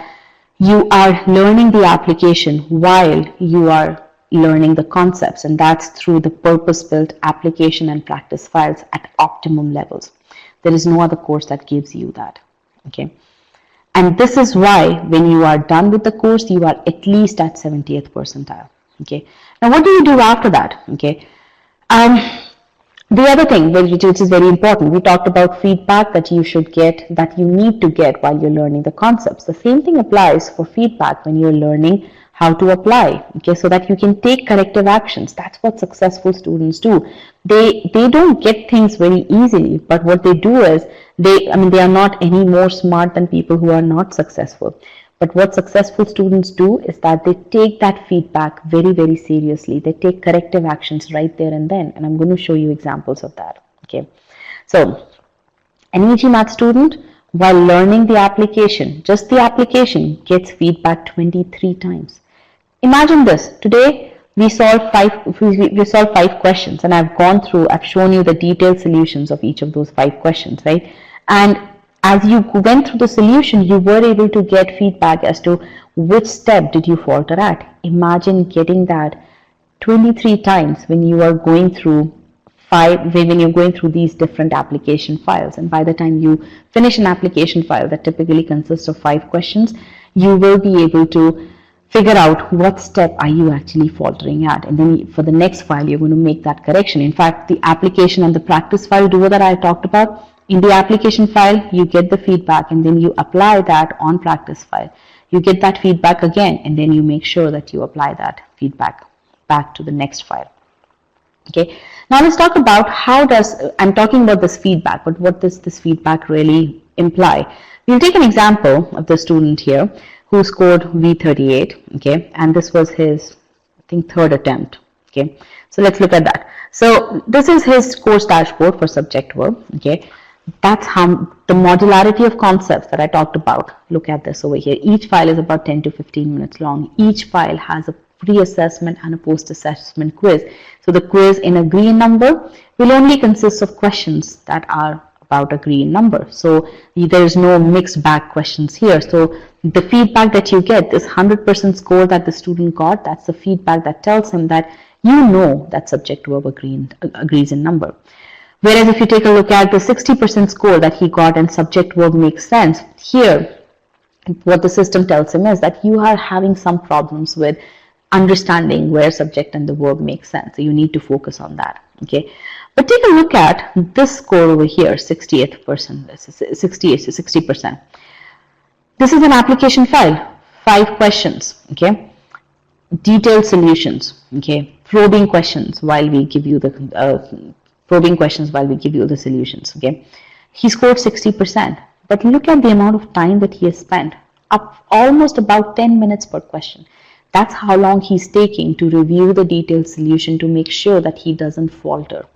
you are learning the application while you are learning the concepts, and that's through the purpose-built application and practice files at optimum levels. There is no other course that gives you that. Okay. And this is why when you are done with the course, you are at least at 70th percentile. Okay. Now, what do you do after that? Okay. The other thing which is very important, we talked about feedback that you should get, that you need to get while you're learning the concepts. The same thing applies for feedback when you're learning how to apply, okay, so that you can take corrective actions. That's what successful students do. They don't get things very easily, but what they do is they are not any more smart than people who are not successful. But what successful students do is that they take that feedback very, very seriously. They take corrective actions right there and then. And I'm going to show you examples of that. Okay. So an e-GMAT student, while learning the application, just the application, gets feedback 23 times. Imagine this. Today we solved five questions, and I've shown you the detailed solutions of each of those 5 questions, right? And as you went through the solution, you were able to get feedback as to which step did you falter at. Imagine getting that 23 times when you are going through these different application files. And by the time you finish an application file that typically consists of 5 questions, you will be able to figure out what step are you actually faltering at. And then for the next file, you're going to make that correction. In fact, the application and the practice file duo that I talked about, in the application file, you get the feedback and then you apply that on practice file. You get that feedback again and then you make sure that you apply that feedback back to the next file. Okay. Now let's talk about I'm talking about this feedback, but what does this feedback really imply? We'll take an example of the student here who scored V38, okay, and this was his, I think, 3rd attempt, okay. So let's look at that. So this is his course dashboard for subject verb, okay. That's how the modularity of concepts that I talked about. Look at this over here. Each file is about 10 to 15 minutes long. Each file has a pre-assessment and a post-assessment quiz. So the quiz in a green number will only consist of questions that are about a green number. So there is no mixed bag questions here. So the feedback that you get, this 100% score that the student got, that's the feedback that tells him that you know that subject verb agrees in number. Whereas if you take a look at the 60% score that he got and subject verb makes sense, here what the system tells him is that you are having some problems with understanding where subject and the verb make sense. So you need to focus on that. Okay. But take a look at this score over here, 60%. This is an application file, 5 questions. Okay. Detailed solutions. Okay. Probing questions while we give you the solutions. Okay, he scored 60%, but look at the amount of time that he has spent, up almost about 10 minutes per question. That's how long he's taking to review the detailed solution to make sure that he doesn't falter.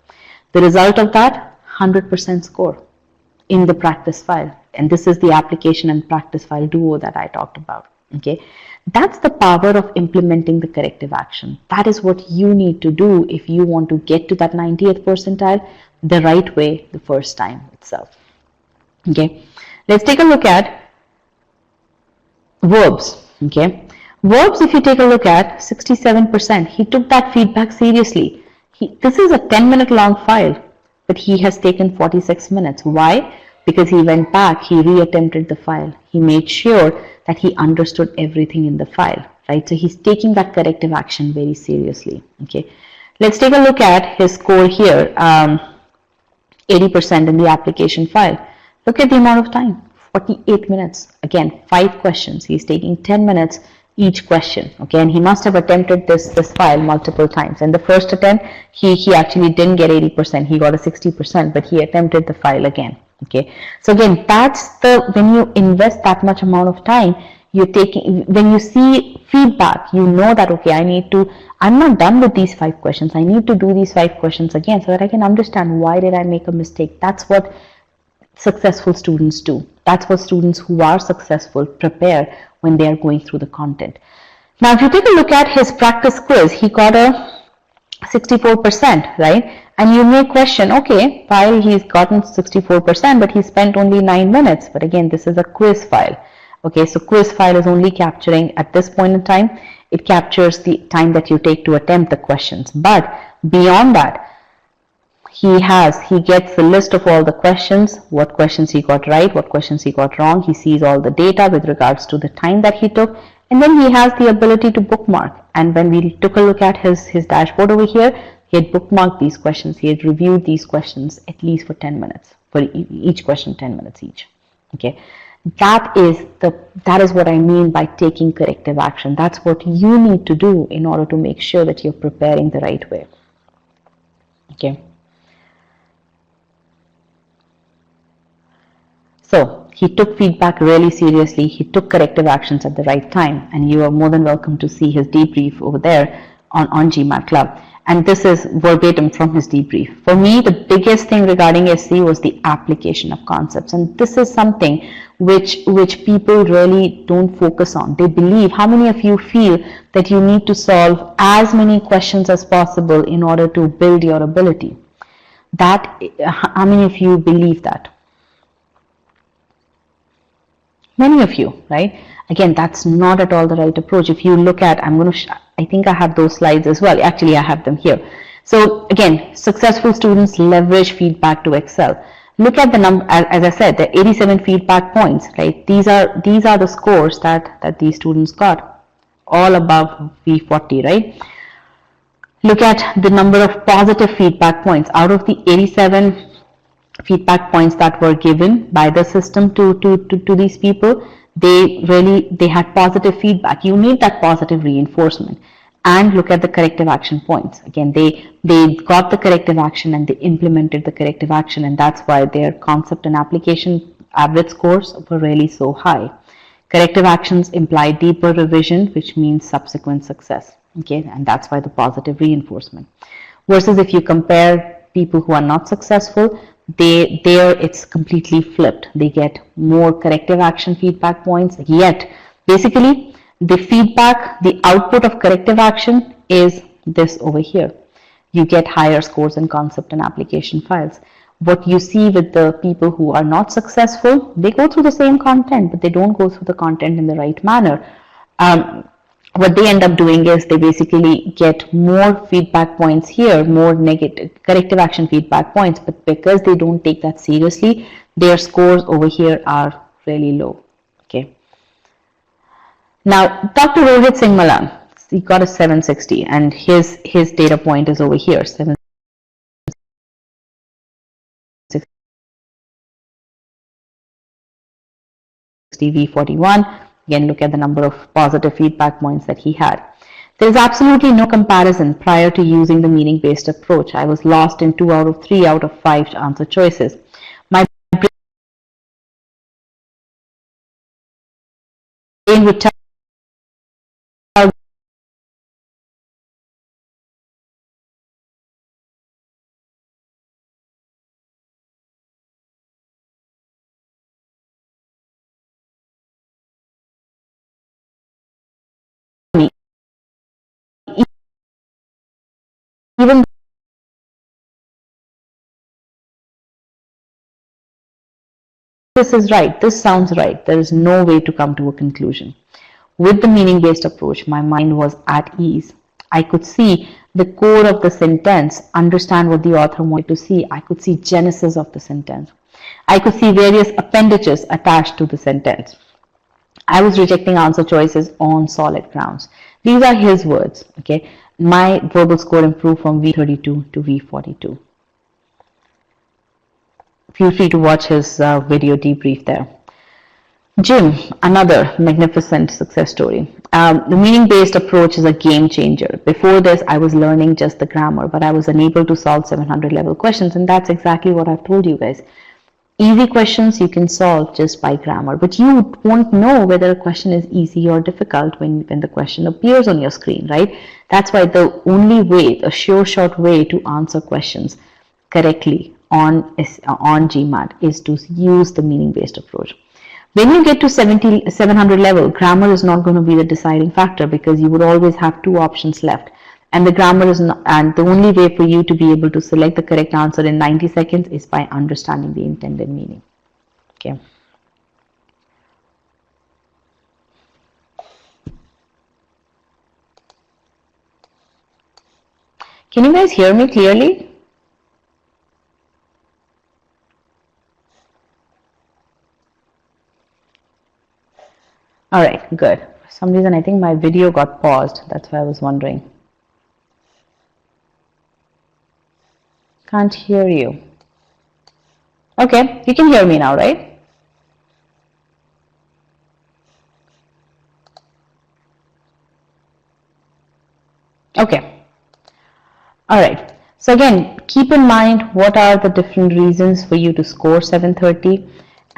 The result of that, 100% score in the practice file, and this is the application and practice file duo that I talked about. Okay, that's the power of implementing the corrective action. That is what you need to do if you want to get to that 90th percentile the right way the first time itself. Okay, let's take a look at verbs. Okay, verbs, if you take a look at 67%, he took that feedback seriously. This is a 10-minute long file, but he has taken 46 minutes. Why? Because he went back, he reattempted the file. He made sure that he understood everything in the file, right? So he's taking that corrective action very seriously. Okay, let's take a look at his score here, 80% in the application file. Look at the amount of time, 48 minutes. Again, 5 questions. He's taking 10 minutes each question. Okay, and he must have attempted this file multiple times. And the first attempt, he actually didn't get 80%. He got a 60%, but he attempted the file again. Okay, so again, that's when you invest that much amount of time, when you see feedback, you know that, okay, I'm not done with these 5 questions. I need to do these 5 questions again so that I can understand why did I make a mistake. That's what successful students do. That's what students who are successful prepare when they are going through the content. Now, if you take a look at his practice quiz, he got a 64%, right? And you may question, okay, Payal, he's gotten 64%, but he spent only 9 minutes. But again, this is a quiz file. Okay, so quiz file is only capturing at this point in time, it captures the time that you take to attempt the questions. But beyond that, he gets the list of all the questions, what questions he got right, what questions he got wrong. He sees all the data with regards to the time that he took, and then he has the ability to bookmark. And when we took a look at his dashboard over here, he had bookmarked these questions. He had reviewed these questions at least for 10 minutes, for each question 10 minutes each. Okay, that is what I mean by taking corrective action. That's what you need to do in order to make sure that you're preparing the right way. Okay. So he took feedback really seriously. He took corrective actions at the right time, and you are more than welcome to see his debrief over there on GMAT Club. And this is verbatim from his debrief. For me, the biggest thing regarding SC was the application of concepts, and this is something which people really don't focus on. They believe, how many of you feel that you need to solve as many questions as possible in order to build your ability? How many of you believe that? Many of you, right? Again, that's not at all the right approach. If you look at, I think I have those slides as well. Actually, I have them here. So again, successful students leverage feedback to excel. Look at the number, as I said, the 87 feedback points, right? These are the scores that these students got, all above V40, right? Look at the number of positive feedback points. Out of the 87 feedback points that were given by the system to these people, they had positive feedback. You need that positive reinforcement. And look at the corrective action points. Again, they got the corrective action and they implemented the corrective action, and that's why their concept and application average scores were really so high. Corrective actions imply deeper revision, which means subsequent success. Okay, and that's why the positive reinforcement. Versus if you compare people who are not successful, it's completely flipped. They get more corrective action feedback points, yet basically the output of corrective action is this over here. You get higher scores in concept and application files. What you see with the people who are not successful, they go through the same content, but they don't go through the content in the right manner. What they end up doing is they basically get more feedback points here, more negative corrective action feedback points, but because they don't take that seriously, their scores over here are really low. Okay. Now, Dr. Rohit Singh Malan, he got a 760, and his data point is over here, 760 V41. Again, look at the number of positive feedback points that he had. There is absolutely no comparison prior to using the meaning-based approach. I was lost in 2 out of 3 out of 5 answer choices. My brain would tell me, even this is right, this sounds right, there is no way to come to a conclusion. With the meaning-based approach, my mind was at ease. I could see the core of the sentence, understand what the author wanted to see. I could see genesis of the sentence. I could see various appendages attached to the sentence. I was rejecting answer choices on solid grounds. These are his words. Okay, my verbal score improved from V32 to V42. Feel free to watch his video debrief there. Jim, another magnificent success story. The meaning-based approach is a game changer. Before this, I was learning just the grammar, but I was unable to solve 700 level questions, and that's exactly what I've told you guys. Easy questions you can solve just by grammar, but you won't know whether a question is easy or difficult when the question appears on your screen, right? That's why the only way, a sure shot way to answer questions correctly on GMAT is to use the meaning-based approach. When you get to 700 level, grammar is not going to be the deciding factor because you would always have two options left. And the grammar is not, and the only way for you to be able to select the correct answer in 90 seconds is by understanding the intended meaning. Okay. Can you guys hear me clearly? All right, good. For some reason, I think my video got paused. That's why I was wondering. Can't hear you. Okay, you can hear me now, right? Okay. All right. So again, keep in mind what are the different reasons for you to score 730.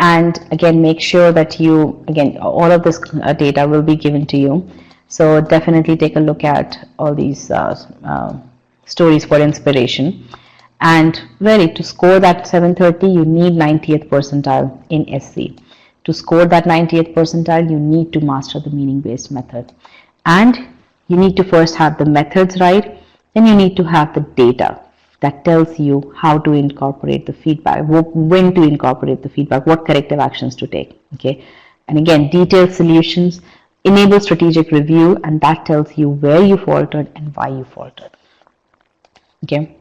And again, make sure that you, again, all of this data will be given to you. So definitely take a look at all these stories for inspiration. And really, to score that 730, you need 90th percentile in SC. To score that 90th percentile, you need to master the meaning-based method. And you need to first have the methods right, then you need to have the data that tells you how to incorporate the feedback, when to incorporate the feedback, what corrective actions to take. Okay, and again, detailed solutions enable strategic review, and that tells you where you faltered and why you faltered. Okay,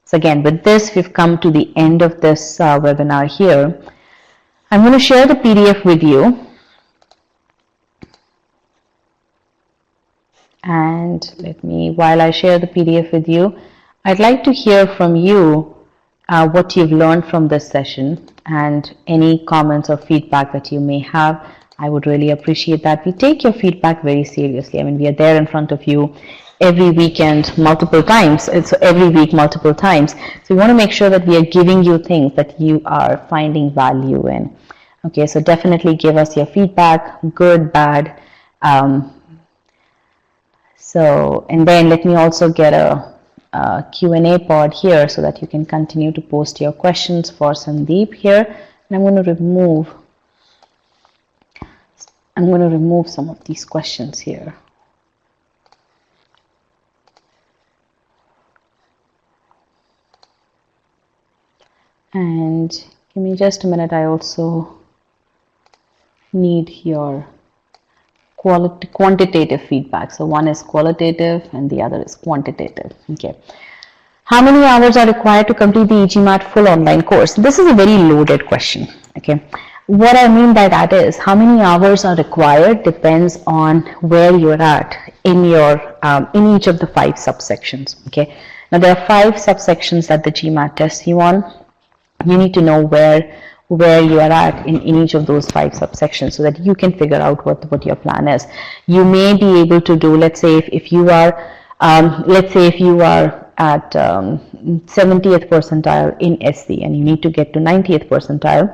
so again, with this, we've come to the end of this webinar here. I'm going to share the PDF with you. And while I share the PDF with you, I'd like to hear from you what you've learned from this session and any comments or feedback that you may have. I would really appreciate that. We take your feedback very seriously. I mean, we are there in front of you every weekend, multiple times. It's every week, multiple times. So we want to make sure that we are giving you things that you are finding value in. Okay, so definitely give us your feedback, good, bad. And then let me also get a Q&A pod here so that you can continue to post your questions for Sandeep here. And I'm going to remove some of these questions here. And give me just a minute. I also need your quantitative feedback. So one is qualitative and the other is quantitative. Okay. How many hours are required to complete the e-GMAT full online course? This is a very loaded question. Okay. What I mean by that is how many hours are required depends on where you're at in your in each of the 5 subsections. Okay. Now there are 5 subsections that the GMAT tests you on. You need to know where you are at in each of those 5 subsections so that you can figure out what your plan is. You may be able to do, let's say if you are at 70th percentile in SC and you need to get to 90th percentile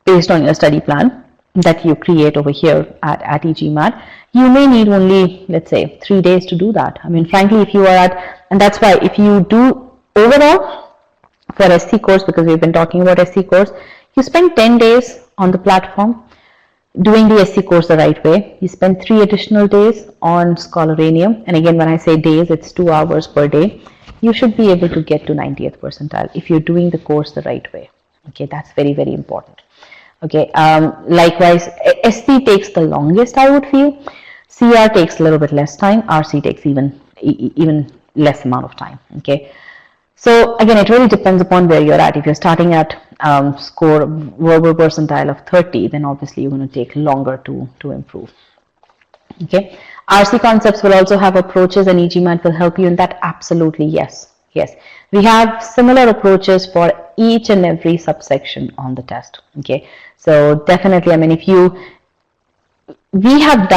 based on your study plan that you create over here at e-GMAT, you may need only, let's say, 3 days to do that. I mean, frankly, if you are and that's why if you do overall for SC course, because we've been talking about SC course, you spend 10 days on the platform doing the SC course the right way. You spend 3 additional days on Scholaranium. And again, when I say days, it's 2 hours per day. You should be able to get to 90th percentile if you're doing the course the right way. Okay, that's very, very important. Okay, likewise, SC takes the longest, I would feel. CR takes a little bit less time. RC takes even less amount of time. Okay. So again, it really depends upon where you're at. If you're starting at score verbal percentile of 30, then obviously you're going to take longer to improve. Okay. RC concepts will also have approaches and e-GMAT will help you in that. Absolutely, yes. Yes. We have similar approaches for each and every subsection on the test. Okay. So definitely, I mean, we have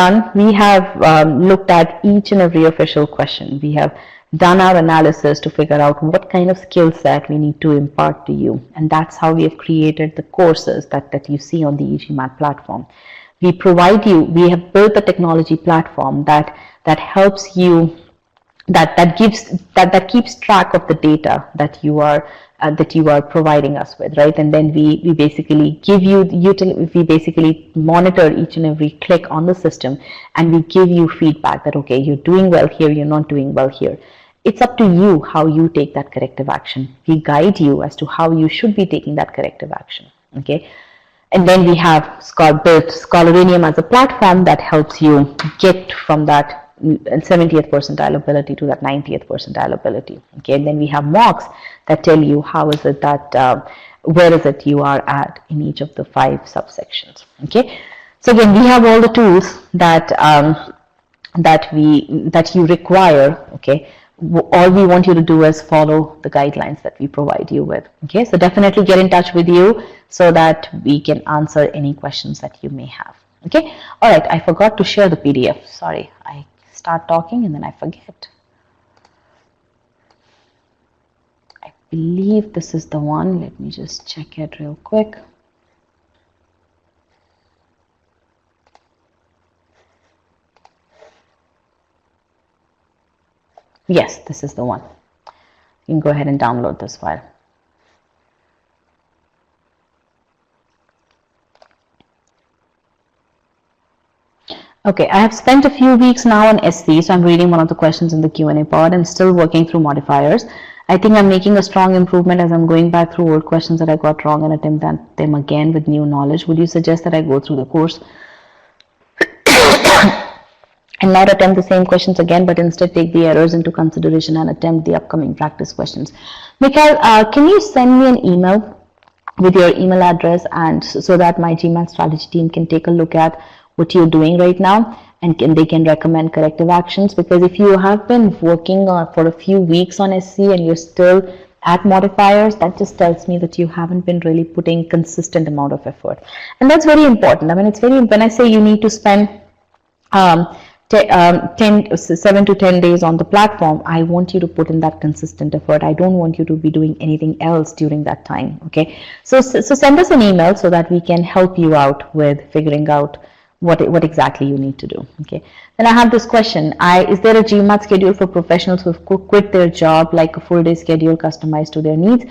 looked at each and every official question. We have done our analysis to figure out what kind of skill set we need to impart to you. And that's how we have created the courses that you see on the e-GMAT platform. We have built a technology platform that helps you that keeps track of the data that you are providing us with, right? And then we basically give you we basically monitor each and every click on the system, and we give you feedback that, okay, you're doing well here, you're not doing well here. It's up to you how you take that corrective action. We guide you as to how you should be taking that corrective action. Okay. And then we have built Scholarium as a platform that helps you get from that 70th percentile ability to that 90th percentile ability. Okay, and then we have mocks that tell you how is it that where is it you are at in each of the 5 subsections. Okay, so again, we have all the tools that that you require. Okay, all we want you to do is follow the guidelines that we provide you with. Okay, so definitely get in touch with you so that we can answer any questions that you may have. Okay, all right, I forgot to share the PDF. Sorry, I start talking and then I forget. I believe this is the one. Let me just check it real quick. Yes, this is the one. You can go ahead and download this file. Okay, I have spent a few weeks now on SC, so I'm reading one of the questions in the Q&A pod and still working through modifiers. I think I'm making a strong improvement as I'm going back through old questions that I got wrong and attempt them again with new knowledge. Would you suggest that I go through the course and not attempt the same questions again, but instead take the errors into consideration and attempt the upcoming practice questions? Mikhail, can you send me an email with your email address, and so that my GMAT strategy team can take a look at what you're doing right now, and they can recommend corrective actions? Because if you have been working for a few weeks on SC and you're still at modifiers, that just tells me that you haven't been really putting consistent amount of effort, and that's very important. I mean, it's very, when I say you need to spend 7 to 10 days on the platform, I want you to put in that consistent effort. I don't want you to be doing anything else during that time. Okay, so send us an email so that we can help you out with figuring out what exactly you need to do. Okay, then I have this question. Is there a GMAT schedule for professionals who quit their job, like a full day schedule customized to their needs?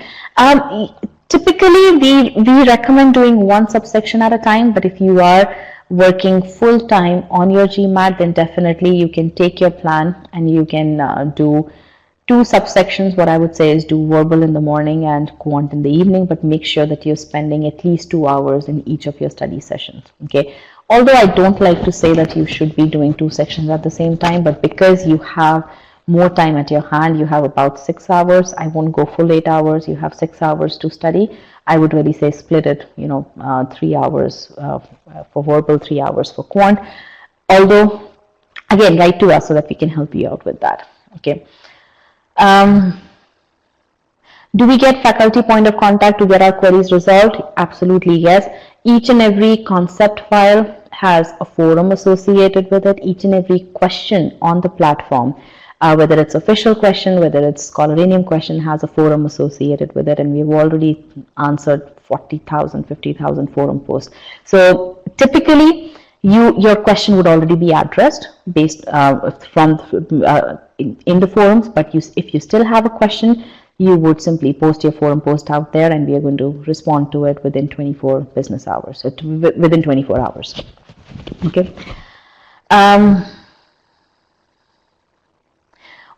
Typically, we recommend doing one subsection at a time, but if you are working full time on your GMAT, then definitely you can take your plan and you can do 2 subsections. What I would say is do verbal in the morning and quant in the evening, but make sure that you're spending at least 2 hours in each of your study sessions. Okay, although I don't like to say that you should be doing 2 sections at the same time, but because you have more time at your hand, you have about 6 hours. I won't go full 8 hours. You have 6 hours to study. I would really say split it, 3 hours for verbal, 3 hours for quant. Although, again, write to us so that we can help you out with that. Okay. Do we get faculty point of contact to get our queries resolved? Absolutely, yes. Each and every concept file has a forum associated with it. Each and every question on the platform, whether it's official question, whether it's Scholarium question, has a forum associated with it, and we've already answered 40,000, 50,000 forum posts. So typically, your question would already be addressed based from in the forums. But if you still have a question, you would simply post your forum post out there, and we are going to respond to it within 24 business hours. So within 24 hours. Okay.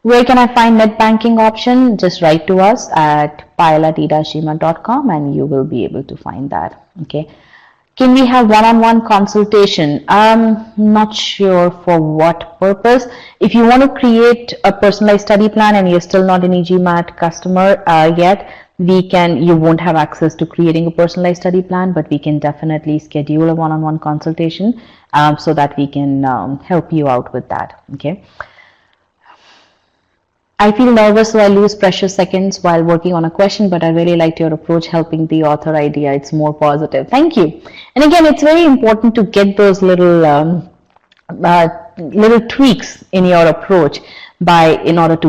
Where can I find net banking option? Just write to us at payal@e-GMAT.com and you will be able to find that. Okay. Can we have one-on-one consultation? Not sure for what purpose. If you want to create a personalized study plan and you're still not an e-GMAT customer yet, you won't have access to creating a personalized study plan, but we can definitely schedule a one-on-one consultation so that we can help you out with that. Okay. I feel nervous, so I lose precious seconds while working on a question, but I really liked your approach helping the author idea. It's more positive. Thank you. And again, it's very important to get those little tweaks in your approach in order to